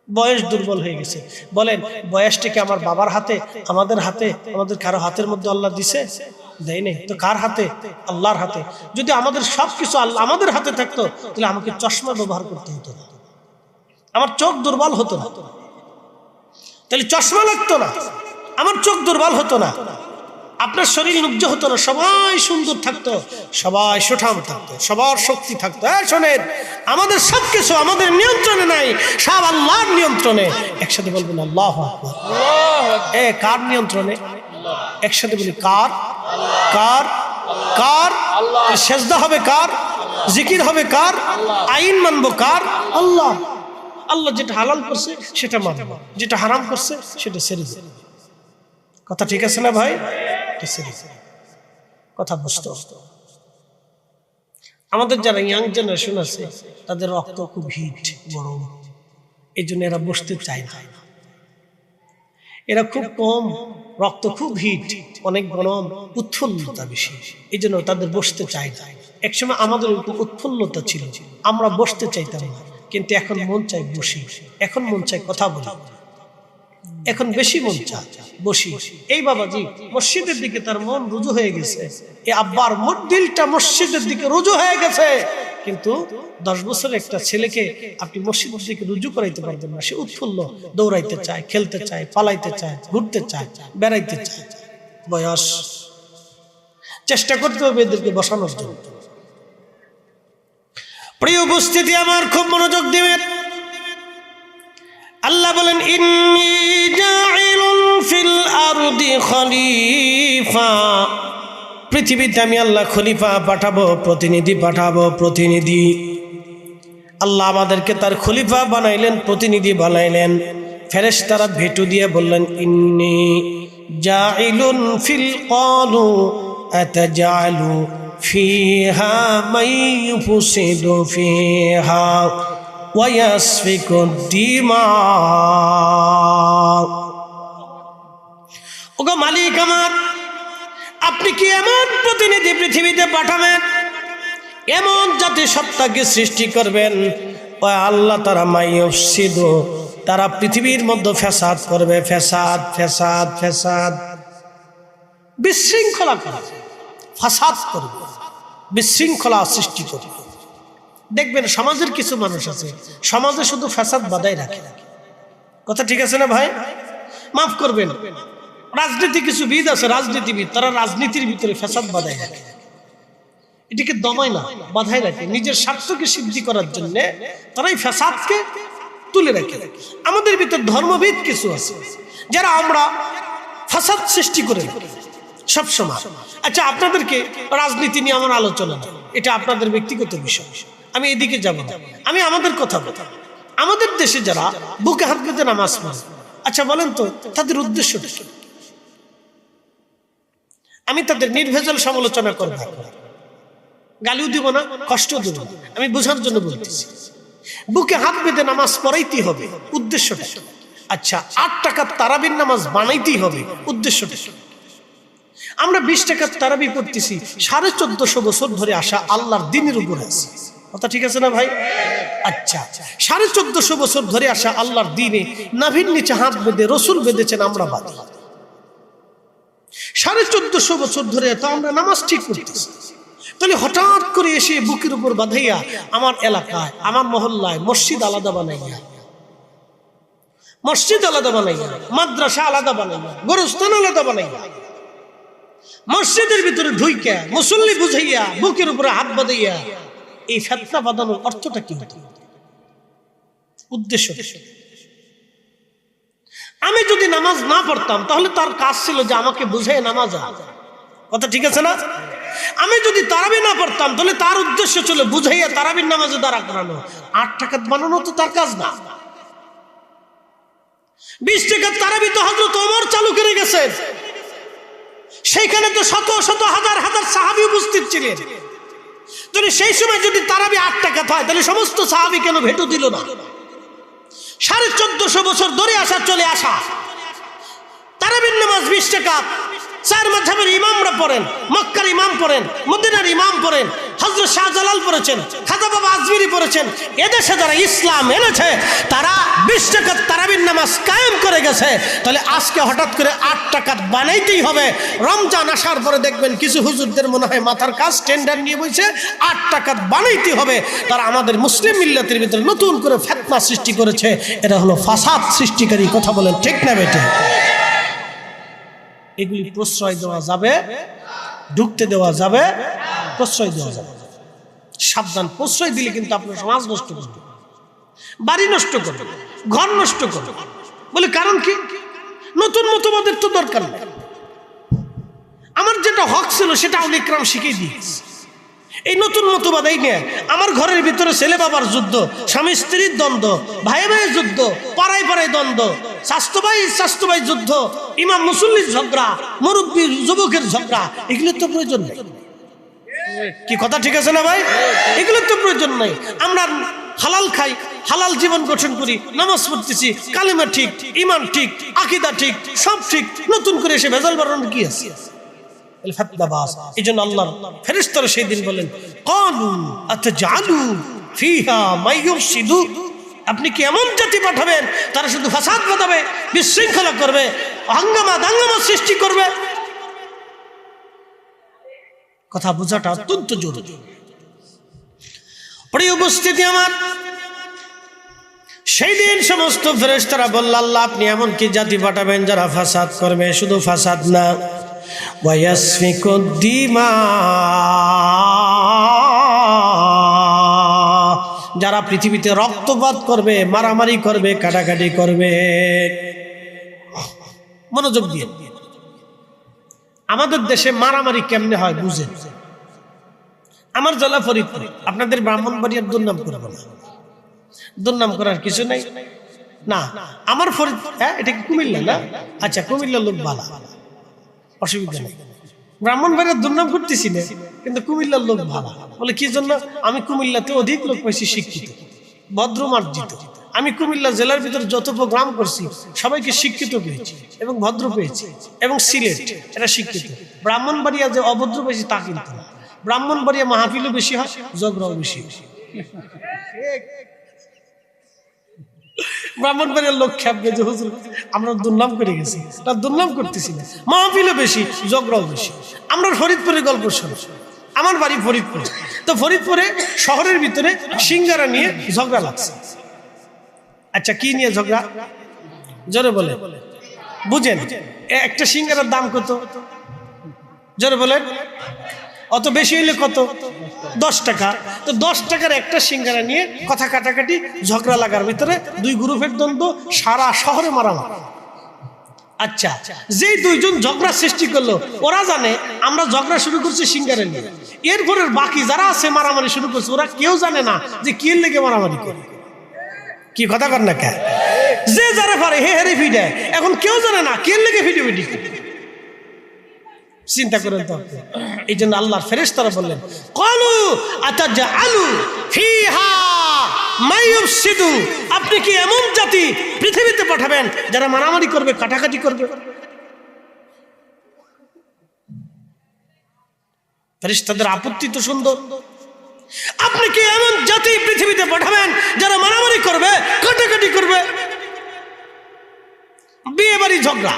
বয়স দুর্বল হয়ে গেছে। বলেন, বয়সটাকে আমার বাবার হাতে, আমাদের হাতে, আমাদের কারো হাতের মধ্যে আল্লাহ দিছে? দেয় নাই তো। কার হাতে? আল্লাহর হাতে। যদি আমাদের সবকিছু আল্লাহ আমাদের হাতে থাকতো তাহলে আমাকে চশমা ব্যবহার করতে হতো না, আমার চোখ দুর্বল হতো না, তাহলে চশমা লাগতো না, আমার চোখ দুর্বল হতো না, আপনার শরীর লুব্ধ হতো না, সবাই সুন্দর থাকতো, সবাই সুঠাম থাকতো, সবার শক্তি থাকতো। শোনেন, আমাদের সবকিছু আমাদের নিয়ন্ত্রণে নাই, সব আল্লাহর নিয়ন্ত্রণে। একসাথে বলবেন আল্লাহু আকবার। কার নিয়ন্ত্রণে? একসাথে বলি কার? কার? কার? সেজদা হবে কার? জিকির হবে কার? আইন মানবো কার? আল্লাহ। আল্লাহ যেটা হালাল করছে সেটা মানবো, যেটা হারাম করছে সেটা ছেড়ে দেব। কথা ঠিক আছে না ভাই? কথা বুঝতে। আমাদের যারা ইয়াং জেনারেশন আছে তাদের রক্ত খুব হিট, গরম, এই জন্য এরা বসতে চায় না। এরা খুব কম, রক্ত খুব হিট, অনেক গরম, উৎফুল্লতা বেশি, এই জন্য তাদের বসতে চায় না। একসময় আমাদের উৎফুল্লতা ছিল, আমরা বসতে চাইতাম না, কিন্তু এখন মন চাই বসি, এখন মন চাই কথা বলি, এখন বেশি মন চায় বসি। এই বাবাজি মসজিদের দিকে তার মন রুজু হয়ে গেছে, এই আব্বার দিলটা মসজিদের দিকে রুজু হয়ে গেছে, কিন্তু 10 বছরের একটা ছেলেকে আপনি মসজিদের দিকে রুজু করাইতে পারবেন না। সে উৎফুল্ল, দৌড়াইতে চায়, খেলতে চায়, পালাইতে চায়, ঘুরতে চায়, বেড়াইতে চায়। বয়স, চেষ্টা করতে হবে এদেরকে বসানোর জন্য। প্রিয় উপস্থিতি আমার, খুব মনোযোগ দিবেন। আল্লাহ বলেন, ইন্নী জাইলুন ফিল আরদি খলিফা, পৃথিবীতে আমি আল্লাহ খলিফা পাঠাবো, প্রতিনিধি পাঠাবো, প্রতিনিধি। আল্লাহ আমাদেরকে তার খলিফা বানাইলেন, প্রতিনিধি বানাইলেন। ফেরেশতারা ভেটু দিয়ে বললেন, ইন্নী জাইলুন ফিল, ক্বালু আতাজালু ফিহা মাইয়ুফসিদু ফিহা ওয়ায়াসফিকু দিমা। ওগো মালিক আমার, আপনি কি এমন প্রতিনিধি পৃথিবীতে পাঠাবেন, এমন জাতি সত্তাকে সৃষ্টি করবেন, ও আল্লাহ তারা মাইয়ুফসিদু, তারা পৃথিবীর মধ্যে ফ্যাসাদ করবে, ফ্যাসাদ ফ্যাসাদ ফ্যাসাদ, বিশৃঙ্খলা করবে, ফাসাদ করবে, বিশৃঙ্খলা সৃষ্টি করবে। দেখবেন সমাজের কিছু মানুষ আছে সমাজে শুধু ফ্যাসাদ বাঁধাই রাখে। কথা ঠিক আছে না ভাই? মাফ করবেন, রাজনীতি কিছু বিদ আছে, রাজনীতিবিদ, তারা রাজনীতির ভিতরে ফ্যাসাদ বাঁধাই রাখে। এটাকে দমায় না, বাধায় রাখে, নিজের স্বার্থকে সিদ্ধি করার জন্য তারাই ফাসাদকে তুলে রাখে। আমাদের ভিতর ধর্মবিদ কিছু আছে যারা আমরা ফাসাদ সৃষ্টি করে সব সময়। আচ্ছা, আপনাদেরকে রাজনীতি নিয়ে আমার আলোচনা না, এটা আপনাদের ব্যক্তিগত বিষয়, আমি এদিকে যাব না, আমি আমাদের কথা বলবো। আমাদের দেশে যারা বুকে হাত পেতে নামাজ পড়ে, আচ্ছা বলেন তো তাদের উদ্দেশ্যটা কি? আমি তাদের নির্ভেজাল সমালোচনা করব, গালিও দিব না, কষ্ট দিব না, আমি বোঝার জন্য বলতেছি। বুকে হাত বেঁধে নামাজ পড়াইতেই হবে, উদ্দেশ্যটা। আচ্ছা, 8 টাকার তারাবির নামাজ বানাইতেই হবে, উদ্দেশ্যটা। আমরা 20 টাকার তারাবি পড়তেছি, 1450 বছর ধরে আসা আল্লাহর দ্বীনের উপরে আছে, কথা ঠিক আছে না ভাই? আচ্ছা, 1450 বছর ধরে আসা আল্লাহর দ্বীনে নাভির নিচে হাত বেঁধে রসুল বেঁধেছেন, আমরা বাঁধি। 1450 বছর ধরে তো আমরা নামাজ ঠিক করতেছি, তাহলে হঠাৎ করে এসে বুকের উপর বাঁধাইয়া আমার এলাকায়, আমার মহল্লায় মসজিদ আলাদা বানাইয়া, মাদ্রাসা আলাদা বানাইয়া, গোরস্থান আলাদা বানাইয়া, মসজিদের ভিতরে ঢুইকা মুসল্লি বুঝাইয়া বুকের উপরে হাত বাঁধাইয়া, এই ফিতনা বাঁধানোর অর্থটা কি হতো? উদ্দেশ্য। আমি যদি নামাজ না পড়তাম তাহলে তার কাজ ছিল যে আমাকে বুঝাই নামাজ, কথা ঠিক আছে না? আমি যদি তারাবি না পড়তাম তাহলে তার উদ্দেশ্য ছিল বুঝাইয়া তারাবির নামাজে দাঁড়া করানো। 8 টাকা বানানো তো তার কাজ না। 20 টাকার তারাবি তো হযরত ওমর চালু করে গেছেন, সেইখানে তো শত শত হাজার হাজার সাহাবী উপস্থিত ছিলেন। তাহলে সেই সময় যদি তারাবি 8 টাকা হয় তাহলে সমস্ত সাহাবী কেন ভেটো দিল না? 1450 বছর ধরে চলে আসা তারাবির নামাজ 20 টাকা। 4 মাযহাবের ইমামরা পড়েন, মক্কার ইমাম পড়েন, মদিনার ইমাম পড়েন, হযরত শাহজালাল পড়েছেন, খাজা বাবা আজমিরি পড়েছেন। এদেশে যারা ইসলাম এনেছে তারা 20 টাকার তারাবির নামাজ কায়েম করে গেছে। তাহলে আজকে হঠাৎ করে 8 টাকা বানাইতেই হবে। রমজান আসার পরে দেখবেন কিছু হুজুরদের মনে হয় মাথার কাজ টেন্ডার নিয়ে বসে 8 টাকা বানাইতে হবে। তারা আমাদের মুসলিম মিল্লাতের ভিতরে নতুন করে ফিতনা সৃষ্টি করেছে। এটা হলো ফাসাদ সৃষ্টিকারী, কথা বলেন ঠিক না বেটে? এগুলি প্রশ্রয় দেওয়া যাবে, ঢুকতে দেওয়া যাবে, প্রশ্রয় দেওয়া যাবে। সাবধান, প্রশ্রয় দিলে কিন্তু আপনার সমাজ নষ্ট করবে, বাড়ি নষ্ট করবে, ঘর নষ্ট করবে। বলে কারণ কি? নতুন মতবাদের তো দরকার নেই। আমার যেটা হক ছিল সেটা আউলিয়া ইকরাম শিখিয়ে দিয়েছে। এই নতুন মতবাদ এই নিয়ে আমার ঘরের ভিতরে ছেলে বাবার যুদ্ধ, স্বামী স্ত্রীর দ্বন্দ্ব, ভাই ভাইয়ের যুদ্ধ, পাড়ায় পাড়ায় দ্বন্দ্ব, স্বাস্থ্য ভাই যুদ্ধ, ইমাম মুসল্লির ঝগড়া, মুরব্বী যুবকের ঝগড়া, এগুলোর তো প্রয়োজন নেই। কি কথা ঠিক আছে না ভাই? এগুলোর তো প্রয়োজন নেই। আমরা হালাল খাই, হালাল জীবন গঠন করি, নামাজ পড়তেছি, কালেমা ঠিক, ইমান ঠিক, আকীদা ঠিক, সব ঠিক, নতুন করে এসে ভেজাল বাড়ানোর কি আছে? এই জন্য আল্লাহ ফেরেশতারা সেই দিন বলেন, ক্বালু আতাজআলু ফিহা মা ইউফসিদু, আপনি কি এমন জাতি পাঠাবেন তারা শুধু ফাসাদ বাঁধাবে, বিশৃঙ্খলা করবে, হাঙ্গামা দাঙ্গামা সৃষ্টি করবে? কথা বোঝাটা অত্যন্ত জরুরি। প্রিয় উপস্থিতি আমার, সেই দিন সমস্ত ফেরেশতারা বলল, আল্লাহ আপনি এমন কি জাতি পাঠাবেন যারা ফাসাদ করবে, শুধু ফাসাদ না, ওয়ায়াসফিকুদ দিমা, যারা পৃথিবীতে রক্তপাত করবে, মারামারি করবে, কাটাকাটি করবে। মনোযোগ দিয়ে, আমাদের দেশে মারামারি কেমনে হয় বুঝেন। আমার জেলা ফরিদপুর, আপনাদের ব্রাহ্মণবাড়িয়ার দুর্নাম করবো না, দুর্নাম করার কিছু নাই না। আমার ফরিদ, হ্যাঁ এটা কি কুমিল্লা না? আচ্ছা, কুমিল্লার লোক ভালো, অসুবিধা নেই। ব্রাহ্মণবাড়িয়ার দুর্নাম করতেছি না, কিন্তু কুমিল্লার লোক ভালো। বলে কি জন্য? আমি কুমিল্লাতে অধিক লোক পাইছি শিক্ষিত, ভদ্রমার্জিত। আমি কুমিল্লা জেলার ভিতরে যত প্রোগ্রাম করছি সবাইকে শিক্ষিত পেয়েছি এবং ভদ্র পেয়েছি, এবং সিলেট এটা শিক্ষিত। ব্রাহ্মণবাড়িয়া যে অভদ্র পেয়েছি তা কিন্তু না। ব্রাহ্মণবাড়িয়া মাহফিলও বেশি হয়, ঝগড়াও বেশি। ব্রাহ্মণবাড়িয়ার লোক খেপবে যে হুজুর আমরা দুর্নাম করে গেছি, তার দুর্নাম করতেছি না, মাহফিলও বেশি, ঝগড়াও বেশি। আমরা ফরিদপুরের গল্প শুনি, আমার বাড়ি ফরিদপুর, তো ফরিদপুরে শহরের ভিতরে সিঙ্গারা নিয়ে ঝগড়া লাগছে। আচ্ছা, কি নিয়ে ঝগড়া? জোরে বলে বুঝেন। একটা সিঙ্গারার দাম কত? জোরে বলেন। অত বেশি হইলে কত? 10 টাকা। তো 10 টাকার একটা সিঙ্গারা নিয়ে কথা কাটাকাটি, ঝগড়া লাগার ভিতরে 2 গ্রুপের দ্বন্দ্ব, সারা শহরে মারামারি। আচ্ছা, যে দুইজন ঝগড়া সৃষ্টি করলো ওরা জানে আমরা ঝগড়া শুরু করছি সিঙ্গারা নিয়ে, এরপরের বাকি যারা আছে মারামারি শুরু করছে ওরা কেউ জানে না যে কি লেগে মারামারি করে। কি কথা কর না কে? যে যারা পারে হে হেরে ফিডে, এখন কেউ জানে না কে লেগে ফিডে ফিডি। চিন্তা করেন তো। এই জন্য আল্লাহর ফেরেশতারা বললেন ক্বালু আতাজআলু ফিহা মাইয়ুফসিদু, আপনি কি এমন জাতি পৃথিবীতে পাঠাবেন যারা মারামারি করবে, কাটাকাটি করবে? ফেরেশতাদের আপত্তি তো সুন্দর। আপনি কি এমন জাতি পৃথিবীতে পাঠাবেন যারা মারামারি করবে, কাটাকাটি করবে? বিয়ে বাড়ি ঝগড়া।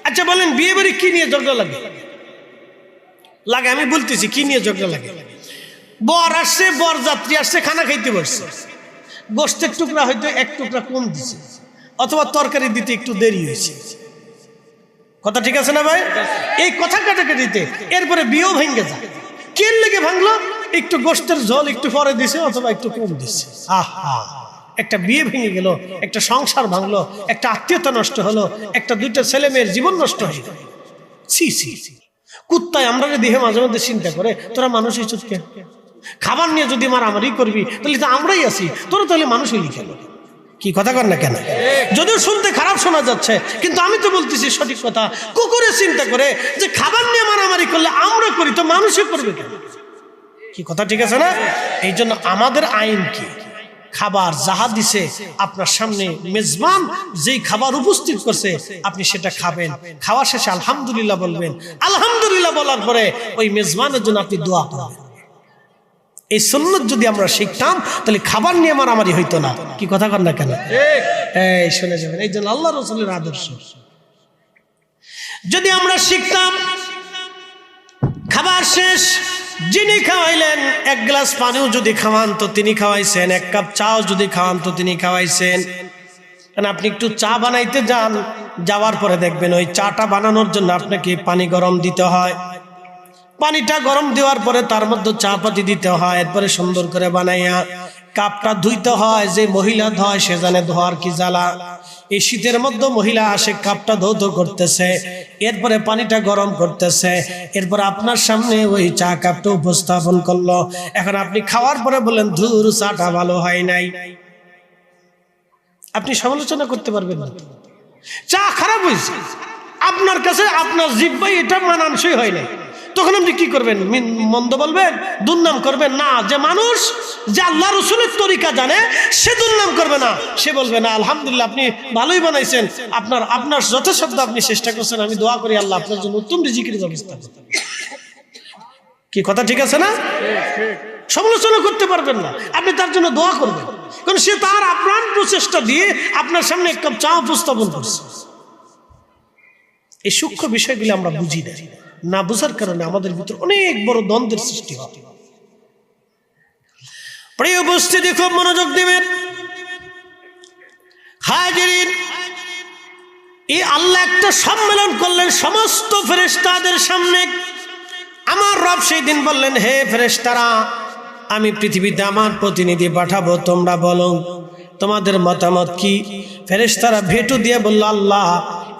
আচ্ছা বলেন বিয়ে বাড়ি কি নিয়ে ঝগড়া লাগে? আমি বলতেছি কি নিয়ে ঝগড়া লাগে। বর আসছে, বর যাত্রী আসছে, খানা খাইতে বসছে, গোস্তের টুকরা হয়তো 1 টুকরা কম দিছে, অথবা তরকারি দিতে একটু দেরি হয়েছে। কথা ঠিক আছে না ভাই? এই কথা কাটাকাটিতে এরপরে বিয়েও ভেঙে যায়। কে লেগে ভাঙলো? একটু গোস্তের ঝোল একটু পরে দিছে অথবা একটু কম দিছে। আহা, একটা বিয়ে ভেঙে গেল, একটা সংসার ভাঙলো, একটা আত্মীয়তা নষ্ট হলো, একটা 2টা ছেলে মেয়ের জীবন নষ্ট হয়ে গেল। সি সি, কুত্তায় আমরা দেহে মাঝে মধ্যে চিন্তা করে তোরা মানুষই চুটকে খাবার নিয়ে যদি মারামারি করবি তাহলে তো আমরাই আছি, তোরা তাহলে মানুষই লিখে। কি কথা কর না কেন? যদিও শুনতে খারাপ শোনা যাচ্ছে কিন্তু আমি তো বলতেছি সঠিক কথা। কুকুরে চিন্তা করে যে খাবার নিয়ে মারামারি করলে আমরা করি, তো মানুষই করবে কেন? কি কথা ঠিক আছে না? এই জন্য আমাদের আইন কি? খাবার যাহা দিছে আপনার সামনে মেজবান যেই খাবার উপস্থিত করছে আপনি সেটা খাবেন, খাওয়া শেষে আলহামদুলিল্লাহ বলবেন, আলহামদুলিল্লাহ বলার পরে ওই মেজবানের জন্য আপনি দোয়া করবেন। এই সুন্নাত যদি আমরা শিখতাম তাহলে খাবার নিয়ে মারামারি হইতো না। কি কথা কর না কেন? এই শুনে যাবেন, এই জন্য আল্লাহ রাসূলের আদর্শ যদি আমরা শিখতাম। খাবার শেষ, যিনি খাওয়াইলেন 1 গ্লাস পানিও যদি খাওয়ান তো তিনি খাওয়াইছেন, 1 কাপ চাও যদি খাওয়ান তো তিনি খাওয়াইছেন। কারণ আপনি একটু চা বানাইতে যান, যাওয়ার পরে দেখবেন ওই চাটা বানানোর জন্য আপনাকে পানি গরম দিতে হয়। পানিটা গরম দেওয়ার পরে তার মধ্যে চা পাতি দিতে হয়, এরপরে সুন্দর করে বানাইয়া কাপটা ধুইতে হয়। যে মহিলা ধয় সে জানে ধোয়ার কি জ্বালা। এই শীতের মধ্যে মহিলা আসে কাপটা ধৌত করতেছে, এরপরে পানিটা গরম করতেছে, এরপর আপনার সামনে ওই চা কাপটা উপস্থাপন করলো। এখন আপনি খাওয়ার পরে বলেন ধুর চাটা ভালো হয় নাই, আপনি সমালোচনা করতে পারবেন না। চা খারাপ হয়েছে আপনার কাছে, আপনার জিহ্বায় এটা মানানসই হয় নাই, তখন আপনি কি করবেন? মন্দ বলবেন, দুর্নাম করবেন না। যে মানুষ যে আল্লাহ রাসূলের তরিকা জানে সে দুর্নাম করবে না, সে বলবে না আলহামদুলিল্লাহ আপনি ভালোই বানাইছেন, আপনার যথাসাধ্য আপনি চেষ্টা করছেন, আমি দোয়া করি আল্লাহ আপনার জন্য উত্তম রিজিকের ব্যবস্থা করতে। কি কথা ঠিক আছে না? সমালোচনা করতে পারবেন না, আপনি তার জন্য দোয়া করবেন, কারণ সে তার আপ্রাণ প্রচেষ্টা দিয়ে আপনার সামনে 1 কাপ চা উপস্থাপন করছে। এই সূক্ষ্ম বিষয়গুলি আমরা বুঝি না, বুঝার কারণে আমাদের ভিতর অনেক বড় দ্বন্দ্বের সৃষ্টি হয়। প্রিয় উপস্থিতি, খুব মনোযোগ দিবেন। হাজিরিন, এই আল্লাহ একটা সম্মেলন করলেন সমস্ত ফেরেশতাদের সামনে। আমার রব সেই দিন বললেন, হে ফেরেশতারা, আমি পৃথিবীতে আমার প্রতিনিধি পাঠাবো, তোমরা বলো তোমাদের মতামত কি? ফেরেশতারা ভেটু দিয়ে বলল, আল্লাহ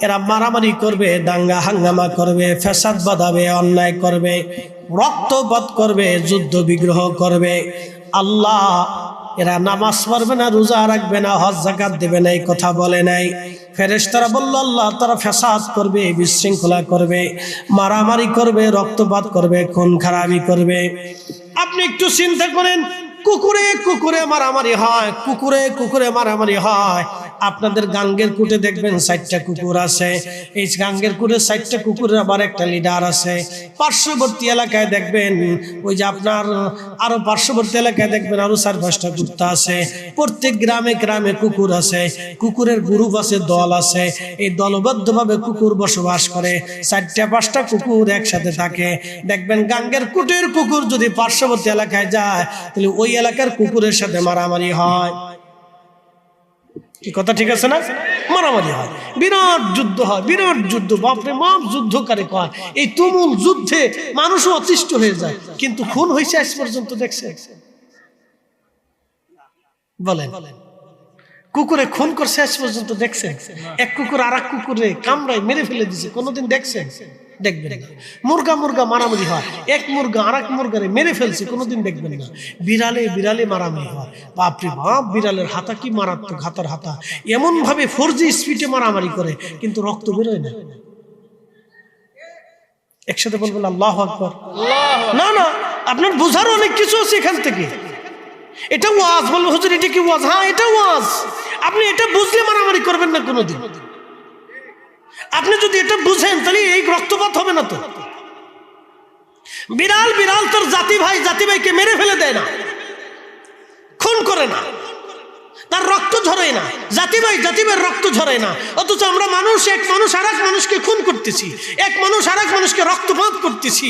এরা মারামারি করবে, দাঙ্গা হাঙ্গামা করবে, ফ্যাসাদ বাঁধাবে, অন্যায় করবে, রক্তপাত করবে, যুদ্ধ বিগ্রহ করবে। আল্লাহ এরা নামাজ পড়বে না, রোজা রাখবে না, হজ যাকাত দেবে না, এই কথা বলে নাই। ফেরেশতারা বলল, আল্লাহ তারা ফ্যাসাদ করবে, বিশৃঙ্খলা করবে, মারামারি করবে, রক্তপাত করবে, খুন খারাপি করবে। আপনি একটু চিন্তা করেন, কুকুরে কুকুরে মারামারি হয়, কুকুরে কুকুরে মারামারি হয়। আপনাদের গাঙ্গের কুটে দেখবেন 4টা কুকুর আছে, এই গাঙ্গের কুটে 4টা কুকুরের আবার একটা লিডার আছে। পার্শ্ববর্তী এলাকায় দেখবেন ওই যে আপনার আরো পার্শ্ববর্তী এলাকায় দেখবেন আরো 4-5টা কুত্তা আছে। প্রত্যেক গ্রামে গ্রামে কুকুর আছে, কুকুরের গ্রুপ আছে, দল আছে। এই দলবদ্ধভাবে কুকুর বসবাস করে, 4টা-5টা কুকুর একসাথে থাকে। দেখবেন গাঙ্গের কুটের কুকুর যদি পার্শ্ববর্তী এলাকায় যায় তাহলে ওই এলাকার কুকুরের সাথে মারামারি হয়। কি কথা ঠিক আছে না? মারামারি হয়, বিরাট যুদ্ধ হয়, বিরাট যুদ্ধ, বাপরে বাপ যুদ্ধকারে কয়। এই তুমুল যুদ্ধে মানুষও অতিষ্ঠ হয়ে যায়, কিন্তু খুন হয়েছে আজ পর্যন্ত দেখছেন? বলেন, কুকুরে খুন করছে আজ পর্যন্ত দেখছেন? এক কুকুর আর এক কুকুরে কামড়ায় মেরে ফেলে দিছে, কোনোদিন দেখছেন? দেখবেন না। মুরগা মুরগা মারামারি হয়, এক মুরগা আর এক মুরগারে মেরে ফেলছে, কোনোদিন দেখবেন না। বিড়ালে বিড়ালে মারামারি হয়, বাপরে বাপ, বিড়ালের হাতা কি মারাত্মক, হাতার হাতা এমন ভাবে 4G স্পিডে মারামারি করে, কিন্তু রক্ত বেরোয় না। একসাথে বলবেন আল্লাহু আকবার। না না, আপনার বোঝার অনেক কিছু আছে এখান থেকে। এটা ওয়াজ, বলবো হুজুর এটা কি ওয়াজ? হ্যাঁ, এটা ওয়াজ। আপনি এটা বুঝলে মারামারি করবেন না কোনোদিন। আপনি যদি এটা বুঝেন তাহলে এই রক্তপাত হবে না তো। বিড়াল বিড়াল তোর জাতি ভাইকে মেরে ফেলে দেয় না, খুন করে না, তার রক্ত ঝরে না, জাতি ভাইয়ের রক্ত ঝরে না। অথচ আমরা মানুষ, এক মানুষ আর এক মানুষকে খুন করতেছি, এক মানুষ আর এক মানুষকে রক্তপাত করতেছি।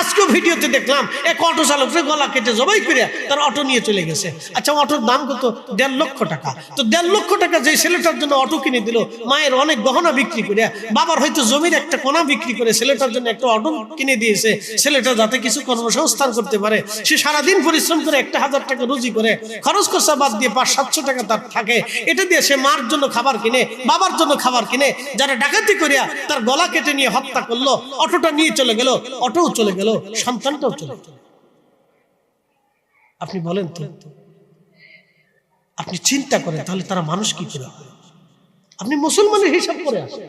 আজকেও ভিডিওতে দেখলাম এক অটো চালকের গলা কেটে জবাই করে তার অটো নিয়ে চলে গেছে। আচ্ছা, অটোর দাম কত? 1.5 লক্ষ টাকা। তো 1.5 লক্ষ টাকা যে ছেলেটার জন্য অটো কিনে দিল, মায়ের অনেক গহনা বিক্রি করে, বাবার হয়তো জমির একটা কোনা বিক্রি করে ছেলেটার জন্য একটা অটো কিনে দিয়েছে, ছেলেটা যাতে কিছু কর্মসংস্থান করতে পারে। সে সারাদিন পরিশ্রম করে 1,000 টাকা রুজি করে, খরচ খরচা বাদ দিয়ে 500-700 টাকা তার থাকে। এটা দিয়ে সে মার জন্য খাবার কিনে, বাবার জন্য খাবার কিনে। যারা ডাকাতি করিয়া তার গলা কেটে নিয়ে হত্যা করলো, অটোটা নিয়ে চলে গেল, অটোও চলে গেল, সন্তানটাও চলে গেল। আপনি বলেন তো, আপনি চিন্তা করেন তাহলে তারা মানুষ কি করে? আপনি মুসলমানের হিসাব করে আসেন,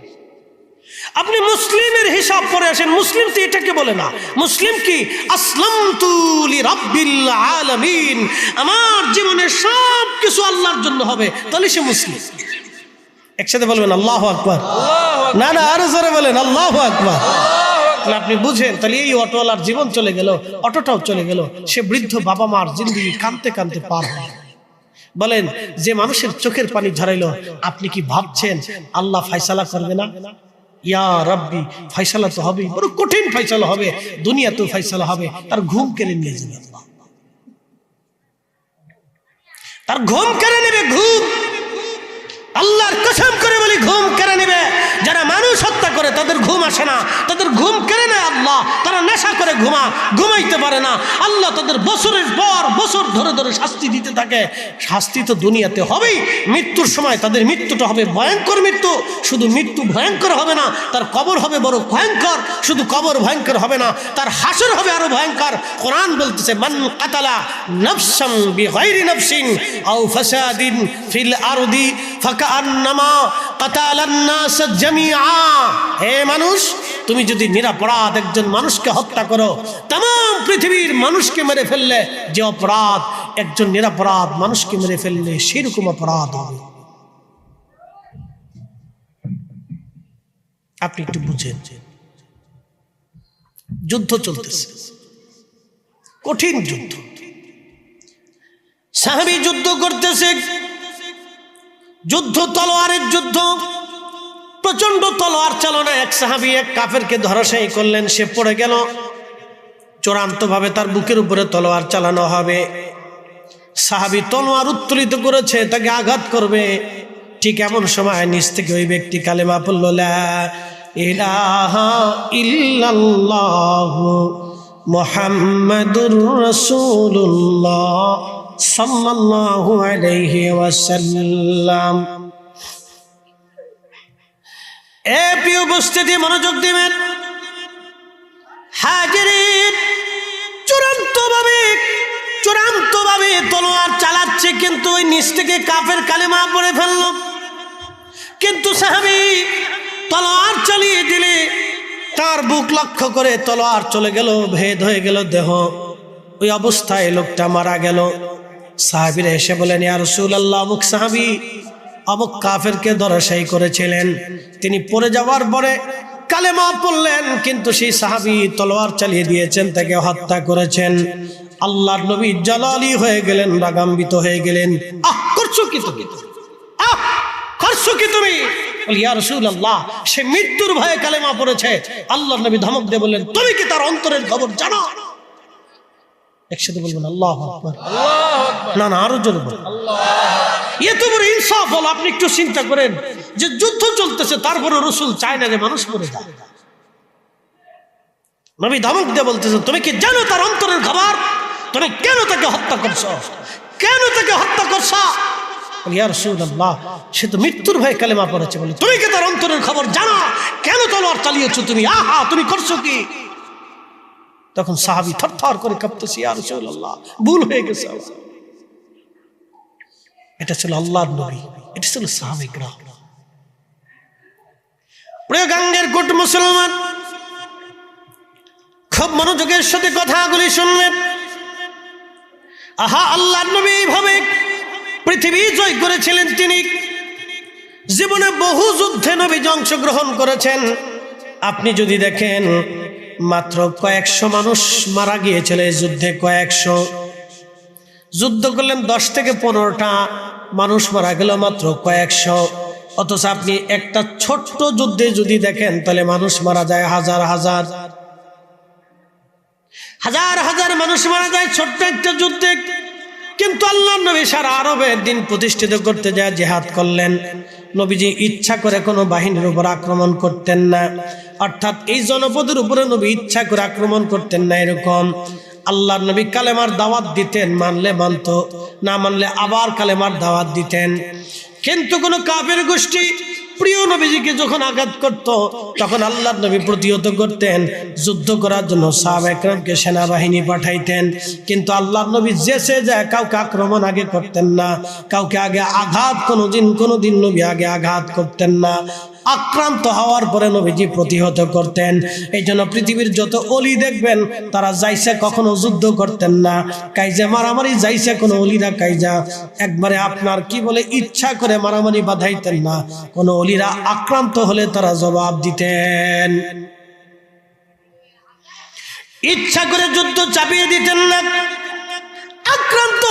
আপনি মুসলিমের হিসাব করে আসেন। মুসলিম তো এটাকে বলে না। মুসলিম কি? আসলামতু লিরাব্বিল আলামিন, আমার জীবনের সব কিছু আল্লাহর জন্য হবে, তাহলে সে মুসলিম। একসাথে বলবেন আল্লাহু আকবার। না না, আরো জোরে বলেন আল্লাহু আকবার। আপনি বুঝেন তাহলে এই অটোওয়ালার জীবন চলে গেল, অটোটাও চলে গেল, সে বৃদ্ধ বাবা মার জিন্দেগি কাঁদতে কাঁদতে পার হয়। বলেন, যে মানুষের চোখের পানি ঝরাইলো, আপনি কি ভাবছেন আল্লাহ ফায়সালা করবে না? ইয়া রাব্বি, ফায়সালা তো হবে, বড় কঠিন ফায়সালা হবে, দুনিয়াতেও ফায়সালা হবে। তার ঘুম কেড়ে নিয়ে যাবে আল্লাহ, তার ঘুম কেড়ে নেবে। ঘুম, আল্লাহর কসম করে বলি, ঘুম কেড়ে নেবে। যারা মানুষ হত্যা করে তাদের ঘুম আসে না, তাদের ঘুম কেড়ে নেয় আল্লাহ। তারা নেশা করে ঘুমাইতে পারে না। আল্লাহ তাদের বছরের পর বছর ধরে ধরে শাস্তি দিতে থাকে। শাস্তি তো দুনিয়াতে হবেই, মৃত্যুর সময় তাদের মৃত্যুটা হবে ভয়ঙ্কর মৃত্যু। শুধু মৃত্যু ভয়ঙ্কর হবে না, তার কবর হবে বড় ভয়ঙ্কর। শুধু কবর ভয়ঙ্কর হবে না, তার হাসর হবে আরো ভয়ঙ্কর। কোরআন বলতেছে, মান কাতালা নাফসান বিগাইরি নাফসিন আও ফাসাদিন ফিল আরদি ফাকান্নামা কাতালান নাস জামিআ। হে মানুষ, তুমি যদি নিরপরাধ একজন মানুষকে হত্যা করো, तमाम পৃথিবীর মানুষকে মেরে ফেললে যে অপরাধ, একজন নিরপরাধ মানুষকে মেরে ফেললে সেরকম অপরাধ হবে। আপনি একটু বুঝেন, যুদ্ধ চলতেছে, কঠিন যুদ্ধ। সাহাবী যুদ্ধ করতেছে, যুদ্ধ তলোয়ারের যুদ্ধ, প্রচন্ড তলোয়ার চালনা। এক সাহাবী এক কাফেরকে ধরাশায়ী করলেন, সে পড়ে গেল। চূড়ান্ত ভাবে তার বুকের উপরে তলোয়ার চালানো হবে। সাহাবী তলোয়ার উত্তোলিত করেছে, তাকে আঘাত করবে। ঠিক এমন সময় নিচ থেকে ওই ব্যক্তি কালেমা পড়ল, লা ইলাহা ইল্লাল্লাহু মুহাম্মাদুর রাসূলুল্লাহ সাল্লাল্লাহু আলাইহি ওয়াসাল্লাম। এ প্রিয় উপস্থিতি, মনোযোগ দিবেন। হাজিরিন, চূড়ান্ত ভাবে তলোয়ার চালাচ্ছে, কিন্তু ওই নিচ থেকে কাফের কালেমা পড়ে ফেলল। কিন্তু সাহাবী তলোয়ার চালিয়ে দিলে তার বুক লক্ষ্য করে তলোয়ার চলে গেল, ভেদ হয়ে গেল দেহ। ওই অবস্থায় লোকটা মারা গেল। সাহাবীরা এসে বলেন, ইয়া রাসূলুল্লাহ, অমুক সাহাবী অমুক কাফেরকে ধরাশায়ী করেছিলেন, তিনি পড়ে যাওয়ার পরে কালেমা পড়লেন, কিন্তু সেই সাহাবী তলোয়ার চালিয়ে দিয়েছেন, তাকে হত্যা করেছেন। আল্লাহর নবী জালালি হয়ে গেলেন, রাগান্বিত হয়ে গেলেন। করছো কি তুমি? করছো কি তুমি? ইয়া রাসূলুল্লাহ, সে মৃত্যুর ভয়ে কালেমা পড়েছে। আল্লাহর নবী ধমক দিয়ে বললেন, তুমি কি তার অন্তরের খবর জানো? একসাথে বলবেন আল্লাহু আকবার। না না, আরো জোরে বলুন। এত বড় ইনসাফ হল। আপনি একটু চিন্তা করেন যে যুদ্ধ চলতেছে, তারপরে রাসূল চায় না যে মানুষ মরে যায়। নবী ধমক দিয়ে বলতেছে, তুমি কি জানো তার অন্তরের খবর? তুমি কেন তাকে হত্যা করছো? কেন তাকে হত্যা করছো? ইয়া রাসূলুল্লাহ, সে তো মৃত্যুর ভয়ে কালেমা পড়েছে। বলে, তুমি কি তার অন্তরের খবর জানো? কেন তলোয়ার চালিয়েছো তুমি? আহা, তুমি করছো কি? তখন সাহাবী থরথর করে কাঁপতেছে, ইয়া রাসূলুল্লাহ, ভুল হয়ে গেছে। এটা ছিল আল্লাহর নবী, এটা ছিল সাহাবায়ে কেরাম। প্রিয় গাঙ্গের কোট মুসলমান, খুব মনোযোগের সাথে কথাগুলি শুনবেন। আহা, আল্লাহর নবী এইভাবে পৃথিবী জয় করেছিলেন। তিনি জীবনে বহু যুদ্ধে নবী অংশগ্রহণ করেছেন। আপনি যদি দেখেন, মাত্র কয়েকশো মানুষ মারা গিয়েছিল এই যুদ্ধে। কয়েকশো যুদ্ধ করলেন, 10 থেকে 15টা মানুষ মারা গেল মাত্র কয়েকশো। অথচ আপনি একটা ছোট্ট যুদ্ধে যদি দেখেন, তাহলে মানুষ মারা যায় হাজার হাজার, হাজার হাজার মানুষ মারা যায় ছোট্ট একটা যুদ্ধে। কিন্তু আল্লাহর নবী সারা আরবের দিন প্রতিষ্ঠিত করতে যায় জিহাদ করলেন। নবীজি ইচ্ছা করে কোনো বাহিনীর উপর আক্রমণ করতেন না, অর্থাৎ এই জনপদের উপরে নবী ইচ্ছা করে আক্রমণ করতেন না। এরকম আল্লাহর নবী কালেমার দাওয়াত দিতেন, মানলে মানত, না মানলে আবার কালেমার দাওয়াত দিতেন। কিন্তু কোনো কাফের গোষ্ঠী প্রিয় নবীজিকে যখন আঘাত করত, তখন আল্লাহর নবী প্রতিহত করতেন। যুদ্ধ করার জন্য সাহাবায়ে কেরামকে সেনাবাহিনী পাঠাইতেন। কিন্তু আল্লাহর নবী যেসে যায় কাউকে আক্রমণ আগে করতেন না, কাউকে আগে আঘাত কোনোদিন নবী আগে আঘাত করতেন না। আক্রান্ত হওয়ার পরে নবীজি প্রতিহত করতেন। এই জন্য পৃথিবীর যত অলি দেখবেন, তারা যাইছে কখনো যুদ্ধ করতেন না, কাইজা মারামারি যাইছে কোনো অলিরা কাইজা একবারে আপনার কি বলে ইচ্ছা করে মারামারি বাঁধাইতেন না। কোনো অলিরা আক্রান্ত হলে তারা জবাব দিতেন, ইচ্ছা করে যুদ্ধ চাপিয়ে দিতেন না। আক্রান্ত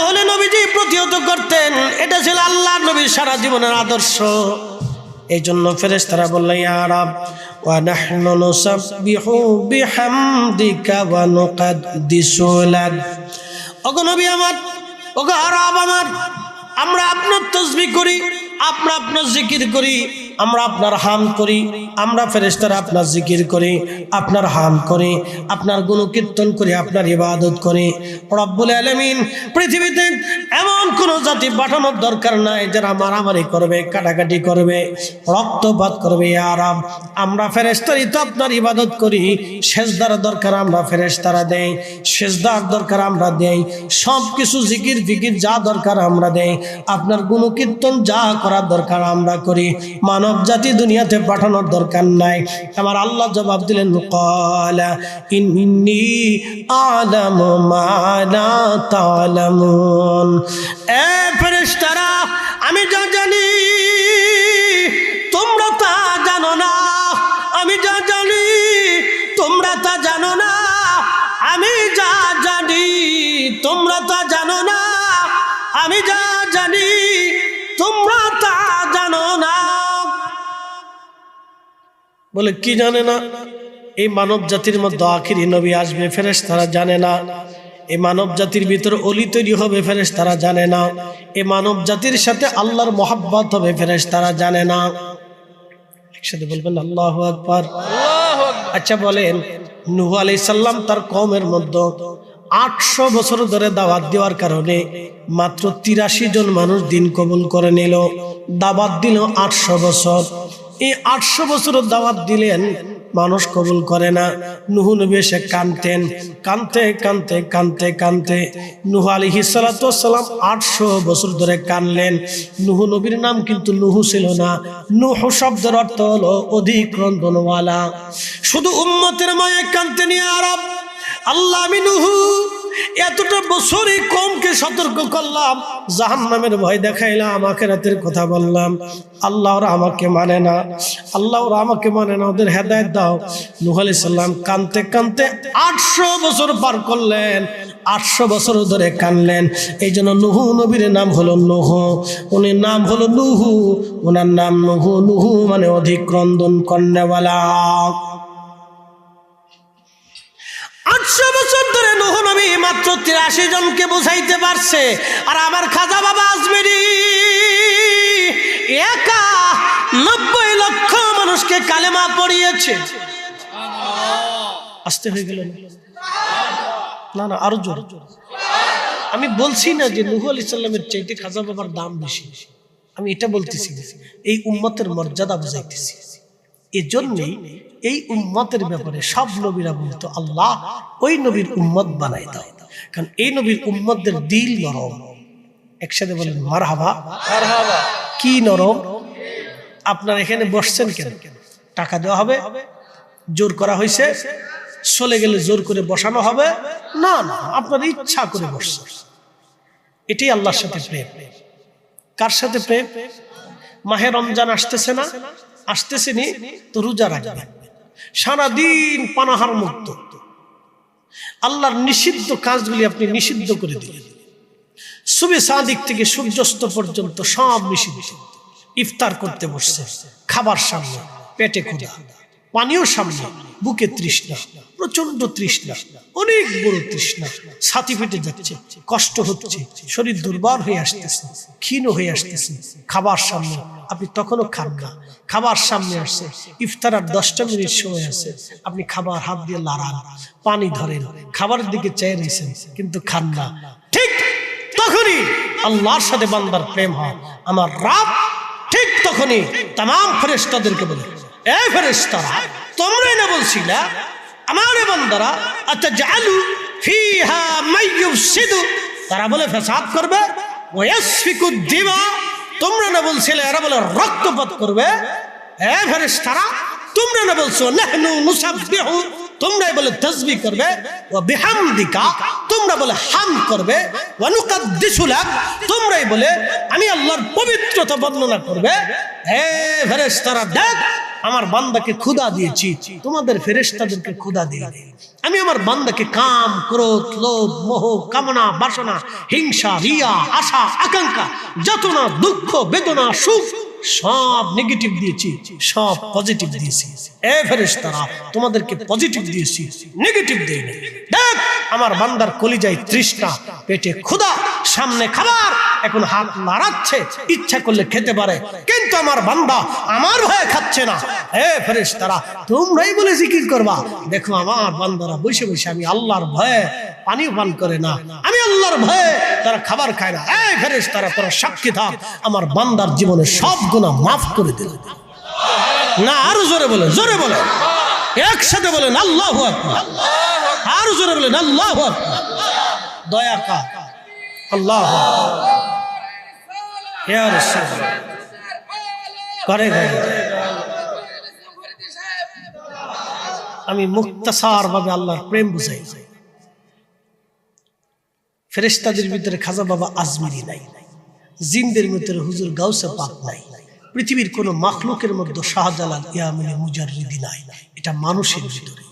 হলে নবীজি প্রতিহত করতেন। এটা ছিল আল্লাহর নবীর সারা জীবনের আদর্শ। এই জন্য ফেরেশতারা বললেন, ইয়া রাব ওয়া নাহনু নুসাব্বিহু বিহামদিকা ওয়া নুকাদ্দিসু লাক। ওগো নবী আমার, ওগো আরব আমার, আমরা আপনার তাসবিহ করি, আমরা আপনার জিকির করি, আমরা আপনার হাম করি। আমরা ফেরেশতারা আপনার জিকির করি, আপনার হাম করি, আপনার গুণকীর্তন করি, আপনার ইবাদত করি। রব্বুল আলামিন পৃথিবীতে এমন কোনো জাতি পাঠানোর দরকার নাই যারা মারামারি করবে, কাটাকাটি করবে, রক্তপাত করবে। ইয়া রাব, আমরা ফেরেশতারই তো আপনার ইবাদত করি। সেজদার দরকার আমরা ফেরেশতারা দেই, সেজদার দরকার আমরা দেই, সব কিছু জিকির ফিকির যা দরকার আমরা দেই, আপনার গুণকীর্তন যা করার দরকার আমরা করি। মানব জাতি দুনিয়াতে পাঠানোর দরকার নাই। আমার আল্লাহ জবাব দিলেন, ক্বালা ইন্নী আ'লামু মা লা তা'লামুন। এ ফেরেশতারা, আমি যা জানি তোমরা তা জানো না, আমি যা জানি তোমরা তা জানো না, আমি যা জানি তোমরা তা জানো না, আমি যা জানি তোমরা তা জানো না। বলে, কি জানে না? এই মানব জাতির মধ্যে আখিরি নবী আসবে, ফেরেশতারা জানে না। এই মানব জাতির ভিতর অলি তৈরি হবে, ফেরেশতারা জানে না। এই মানব জাতির সাথে আল্লাহর মহব্বত হবে, ফেরেশতারা জানে না। একসাথে বলবেন আল্লাহু আকবার। আচ্ছা বলেন, নূহ আলাইহিস সালাম তার কওমের মধ্যে 800 বছর ধরে দাওয়াত দেওয়ার কারণে মাত্র 83 জন মানুষ দিন কবুল করে নিল। দাওয়াত দিল 800 বছর। এই 800 বছর দাওয়াত দিলেন, মানুষ কবুল করে না। নূহ নবী এসে কানতে নূহ আলাইহিস সালাতু ওয়াস সালাম 800 বছর ধরে কানলেন। নূহ নবীর নাম কিন্তু নূহ ছিল না। নূহ শব্দের অর্থ হলো অধিক ক্রন্দনওয়ালা। শুধু উম্মতের মায়ায় কানতে নিয়ে আরব আল্লাহ, আমি নূহ এতটা বছরই কমকে সতর্ক করলাম, জাহান্নামের ভয় দেখাইলাম, আখিরাতের কথা বললাম, আল্লাহ ওরা আমাকে মানে না, ওদের হেদায়েত দাও। নূহ আলাইহিস সালাম কানতে 800 বছর পার করলেন, 800 বছর ধরে কানলেন। এই জন্য নূহ নবীর নাম হলো নূহ, উনির নাম হলো নূহ, ওনার নাম নূহ। নূহ মানে অধিক ক্রন্দন কর্নেওয়ালা। 500 বছর ধরে নূহ নবী মাত্র 83 জনকে বুঝাইতে পারছে, আর আমার খাজা বাবা আজমেরি একা 90 লক্ষ মানুষকে কালেমা পড়িয়েছে। আসতে হয়ে গেল না? না, আরো জোর। আমি বলছি না যে নূহ আলাইহিস সালামের চাইতে খাজা বাবার দাম বেশি, আমি এটা বলতেছি এই উম্মতের মর্যাদা বুঝাইতেছি। এজন্যই এই উম্মতের ব্যাপারে সব নবীরা বলতো আল্লাহ ওই নবীর উম্মত বানাই দাও, কারণ এই নবীর উম্মতদের দিল নরম। একসাথে বলেন মারহাবা। কি নরম? আপনার এখানে বসছেন কেন? টাকা দেওয়া হবে? জোর করা হয়েছে? চলে গেলে জোর করে বসানো হবে? না না, আপনার ইচ্ছা করে বসছে। এটাই আল্লাহর সাথে প্রেম। কার সাথে প্রেম? মাহে রমজান আসতেছে না? আসতেছে নি তো রোজা রাখবেন, সারাদিন পানাহার মুক্ত। আল্লাহর নিষিদ্ধ কাজগুলি আপনি নিষিদ্ধ করে দিলেন। সুবে সাদিক থেকে সূর্যাস্ত পর্যন্ত সব নিষিদ্ধ। ইফতার করতে বসছে, খাবার সামনে, পেটে ক্ষুধা, পানীয় সামনে, বুকে তৃষ্ণা, প্রচন্ড তৃষ্ণা, অনেক বড় তৃষ্ণা, ছাতি ফেটে যাচ্ছে, কষ্ট হচ্ছে, শরীর দুর্বল হয়ে আসতেছে, ক্ষীণ হয়ে আসতেছে। খাবার সামনে, আপনি তখনও খান না। খাবার সামনে আসছে, ইফতার আর 10টা মিনিট সময় আছে, আপনি খাবার হাত দিয়ে লাড়ান, পানি ধরেন, খাবারের দিকে চেয়ে রয়েছেন কিন্তু খান না। ঠিক তখনই আল্লাহর সাথে বান্দার প্রেম হয়। আমার রাব ঠিক তখনই তামাম ফেরেশতাদেরকে বলে, এ ফেরেশতারা, তোমরাই না বলছিলা আমার বান্দারা আতাজালু ফিহা মাইয়ুফসিদু, তারা বলে ফসাদ করবে, ওয়া ইয়াসফিকু দিমা, তোমরা না বলছিলে এরা বলে রক্তপাত করবে। এ ফেরেশতারা, তোমরা না বলছো নাহনু নুসাব্বিহু, তোমরাই বলে তাসবিহ করবে, ওয়া বিহামদিকা, তোমরা বলে হামদ করবে, ওয়া নুকাদ্দিসু লাক, তোমরাই বলে আমি আল্লাহর পবিত্রতা বর্ণনা করবে। হে ফেরেশতারা, দেখ আমার বান্দাকে ক্ষুধা দিয়েছি, তোমাদের ফেরেশতাদেরকে ক্ষুধা দিই। আমি আমার বান্দাকে কাম, ক্রোধ, লোভ, মোহ, কামনা, বাসনা, হিংসা, রিয়া, আশা, আকাঙ্ক্ষা, যাতনা, দুঃখ, বেদনা, সুখ সব নেগেটিভ দিয়েছি, সব পজিটিভ দিয়েছি। এ ফেরেশতারা, তোমাদেরকে পজিটিভ দিয়েছি, নেগেটিভ দেইনি। দেখ আমার বান্দার কলিজায় তৃষ্ণা, পেটে ক্ষুধা, সামনে খাবার, এখন হাত নাড়াচ্ছে, ইচ্ছা করলে খেতে পারে, কিন্তু আমার বান্দা আমার ভয়ে খাচ্ছে না। হে ফেরেশতারা, তোমরাই বলে জিকির করবা, দেখো আমার বান্দারা বসে বসে আমি আল্লাহর ভয়ে পানি পান করে না, আমি আল্লাহর ভয়ে তারা খাবার খায় না। এই ফেরেশতারা, তোরা সাক্ষী থাক, আমার বান্দার জীবনে সব গুনাহ মাফ করে দিল। না, আরো জোরে বলেন, জোরে বলেন, একসাথে বলেন আল্লাহু আকবার, আরো জোরে বলেন আল্লাহু আকবার। দয়া কার? আল্লাহু আকবার। ইয়া রাসূলুল্লাহ, করে করে আমি মুক্তাসার ভাবে আল্লাহর প্রেম বুঝাই। ফেরেশতাদের ভিতরে খাজা বাবা আজমিরি নাই, জিনদের ভিতরে হুজুর গাউসে পাক নাই, পৃথিবীর কোন মাখলুকের মধ্যে শাহজালাল ইয়ামিনী মুজাররিদি নাই। এটা মানুষের ভিতরে,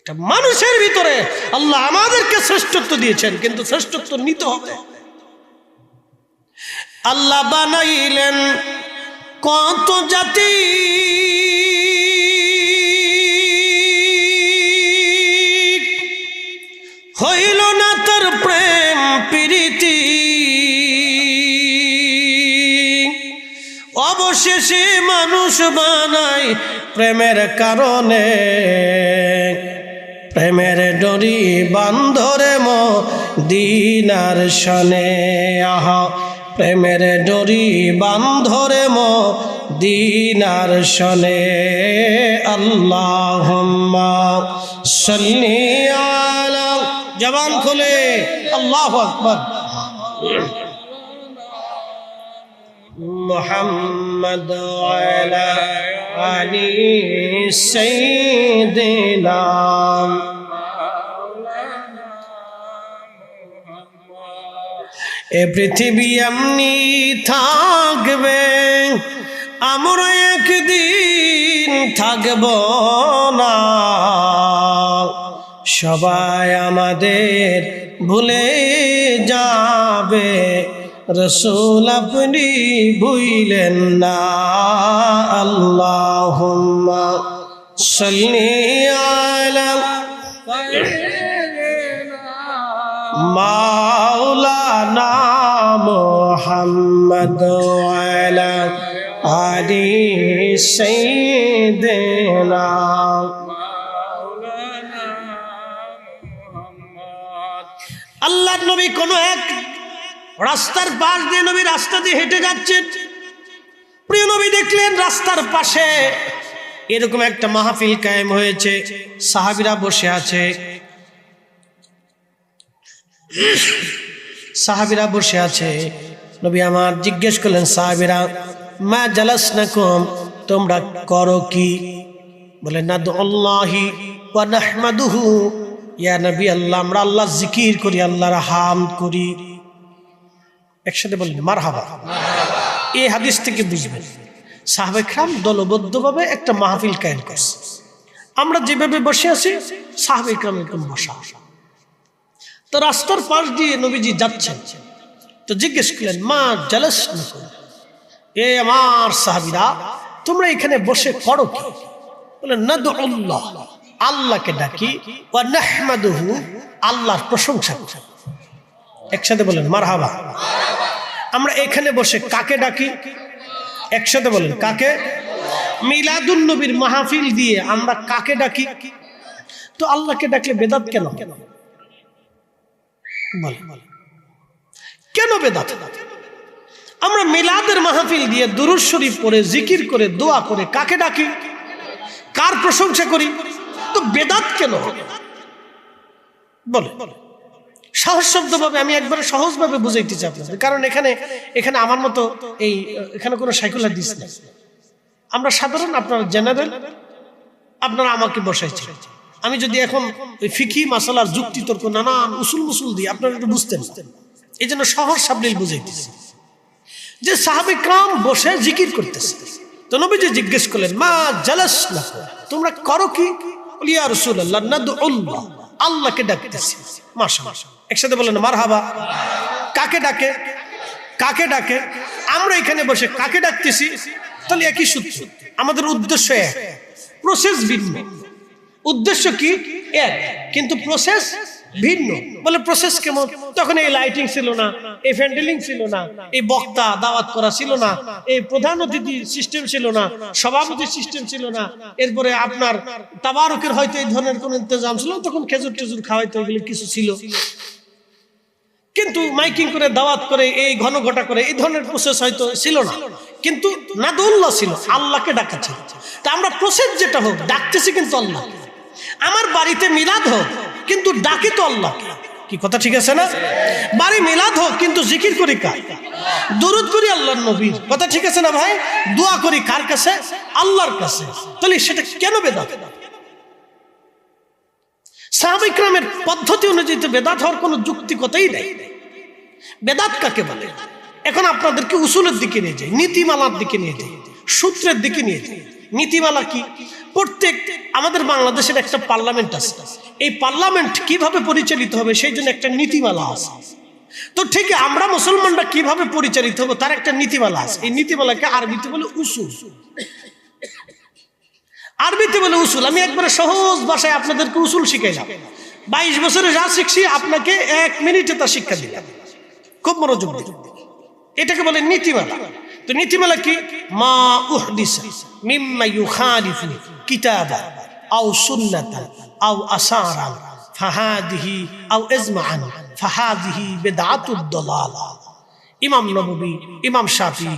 এটা মানুষের ভিতরে আল্লাহ আমাদেরকে শ্রেষ্ঠত্ব দিয়েছেন, কিন্তু শ্রেষ্ঠত্ব নিতে হবে। আল্লাহ বানাইলেন কত জাতি, হইল না তোর প্রেম প্রীতি, অবশেষে মানুষ বানাই প্রেমের কারণে, প্রেমের ডরি বান্ধরে মদিনার শনে। আহা, প্রেমের ডরি বান্ধরে মদিনার শনে। আল্লাহুম্মা সাল্লি আলা, জবান খুলে আল্লাহু আকবার। মুহাম্মদ আলা আলি সাইয়্যিদিনা। এ পৃথিবী এমনি থাকবে, আমরা একদিন থাকব না, সবাই আমাদের ভুলে যাবে, রাসূল আপনি ভুইলেন না। আল্লাহুম্মা সাল্লি আলা মাওলানা মুহাম্মদ ওয়া আলা আলি সাইয়্যিদিনা মাওলানা মুহাম্মদ। আল্লাহর নবী কোন এক রাস্তার পাশ দিয়ে নবী রাস্তা দিয়ে হেঁটে যাচ্ছেন। প্রিয় নবী দেখলেন রাস্তার পাশে এরকম একটা মাহফিল কায়েম হয়েছে, সাহাবীরা বসে আছে। সাহাবীরা বসে আছে। নবী আমার জিজ্ঞেস করলেন, সাহাবীরা মা জালাসনাকুম, তোমরা করো কি? বলে নাদুল্লাহি ওয়া নাহমাদুহু, ইয়া নবী আল্লাহ, আমরা আল্লাহ জিকির করি, আল্লাহর হামদ করি। একসাথে বলেন মারহাবা। এই হাদিস থেকে বুঝবেন সাহাবায়ে কেরাম দলবদ্ধভাবে একটা মাহফিল কায়েম করছে। আমরা যেভাবে বসে আছি সাহাবায়ে কেরাম এরকম বসা। তো রাস্তার পাশ দিয়ে নবীজি যাচ্ছেন, তো জিজ্ঞেস করলেন মা জালাসনাকুম, এ আমার সাহাবীরা তোমরা এখানে বসে করো কি? বলে নাদুল্লাহ, আল্লাহকে ডাকি, ওয়া নাহমাদুহু, আল্লাহর প্রশংসা করি। একসাথে বলেন মারহাবা। আমরা এখানে বসে কাকে ডাকি? একসাথে বলেন কাকে? মিলাদুন নবীর মাহফিল দিয়ে আমরা কাকে ডাকি? তো আল্লাহকে ডাকলে বেদাত কেন? কেন বেদাত? আমরা মিলাদের মাহফিল দিয়ে দুরূদ শরীফ পড়ে জিকির করে দোয়া করে কাকে ডাকি? কার প্রশংসা করি? তো বেদাত কেন বলে? সহজশব্দভাবে আমি একবারে সহজভাবে বুঝাইতে চাই আপনাদের, কারণ এখানে আমার মতো এখানে কোনো সাইকুল হাদিস নেই। আমরা সাধারণ, আপনারা জেনারেল, আপনারা আমাকে বসাইছেন। আমি যদি এখন ওই ফিকি মাসালার যুক্তি তর্ক নানান উসুল মুসুল দিয়ে আপনারা একটু বুঝতেন, এই জন্য সহজ সাবলীল বুঝাইতেছি যে সাহাবায়ে কেরাম বসে জিকির করতেছে। তো নবীজি জিজ্ঞেস করলেন মা জালাসনাকুম, তোমরা করো কি? ইয়া রাসূলুল্লাহ নাদুল্লাহ, আল্লাহকে ডাকতেছি। মাশাআল্লাহ, একসাথে বলেন মারহাবা। কাকে ডাকে? কাকে ডাকে? আমরা এখানে বসে কাকে ডাকতেছি? তাহলে একই সূত্র, আমাদের উদ্দেশ্য এক, প্রসেস ভিন্ন। উদ্দেশ্য কি এক, কিন্তু প্রসেস ভিন্ন। বলে প্রসেস কেমন? তখন এই লাইটিং ছিল না, এই ফ্যান্ডেলিং ছিল না, এই বক্তা দাওয়াত করা ছিল না, এই প্রধান অতিথি সিস্টেম ছিল না, সভাপতি সিস্টেম ছিল না, এরপরে আপনার তাবারুকের হয়তো এই ধরনের কোন ইন্তজাম ছিল, তখন খেজুর টেজুর খাওয়াইতে এগুলো কিছু ছিল, কিন্তু মাইকিং করে দাওয়াত করে এই ঘন ঘটা করে এই ধরনের প্রসেস হয়তো ছিল না। কিন্তু নাদুল্লাহ ছিল, আল্লাহকে ডাকা ছিল। তা আমরা প্রসেস যেটা হোক ডাকতেছি কিন্তু আল্লাহ। আমার বাড়িতে মিলাদ হোক কিন্তু ডাকি তো আল্লাহকে। কি কথা ঠিক আছে না? বাড়ি মিলাদ হোক কিন্তু জিকির করি কার? দুরূদ করি আল্লাহর নবীর। কথা ঠিক আছে না ভাই? দোয়া করি কার কাছে? আল্লাহর কাছে। তাহলে সেটা কেন বেদাত? সাহাবায়ে কেরামের পদ্ধতি অনুযায়ী তো বেদাত হওয়ার কোনো যুক্তিকতাই নেই। বেদাত কাকে বলে? এখন আপনাদেরকে উসুলের দিকে নিয়ে যাই, নীতিমালার দিকে নিয়ে যাই, সূত্রের দিকে নিয়ে যাই। নীতিমালা কি? প্রত্যেক আমাদের বাংলাদেশের একটা পার্লামেন্ট আছে, এই পার্লামেন্ট কিভাবে পরিচালিত হবে সেই জন্য একটা নীতিমালা আছে। তো ঠিক আমরা মুসলমানরা কিভাবে পরিচালিত হবো তার একটা নীতিমালা আছে। এই নীতিমালাকে আরবিতে বলে উসুল। আরবিতে বলে উসুল। আমি একবারে সহজ ভাষায় আপনাদেরকে উসুল শিখাইলাম। 22 বছরে যা শিখছি আপনাকে 1 মিনিটে তা শিক্ষা দিলাম। খুব মনোযোগ দিন। এটাকে বলে নীতিমালা। তো নীতিমালা কি? মা উহদিসা মিম্মা ইউখালিফু কিতাবা আও সুন্নাতান আও আসারান ফাহাদিহি আও ইজমাআন ফাহাদিহি বিদআতুদ দালালা। ইমাম নববী, ইমাম শাফিঈ,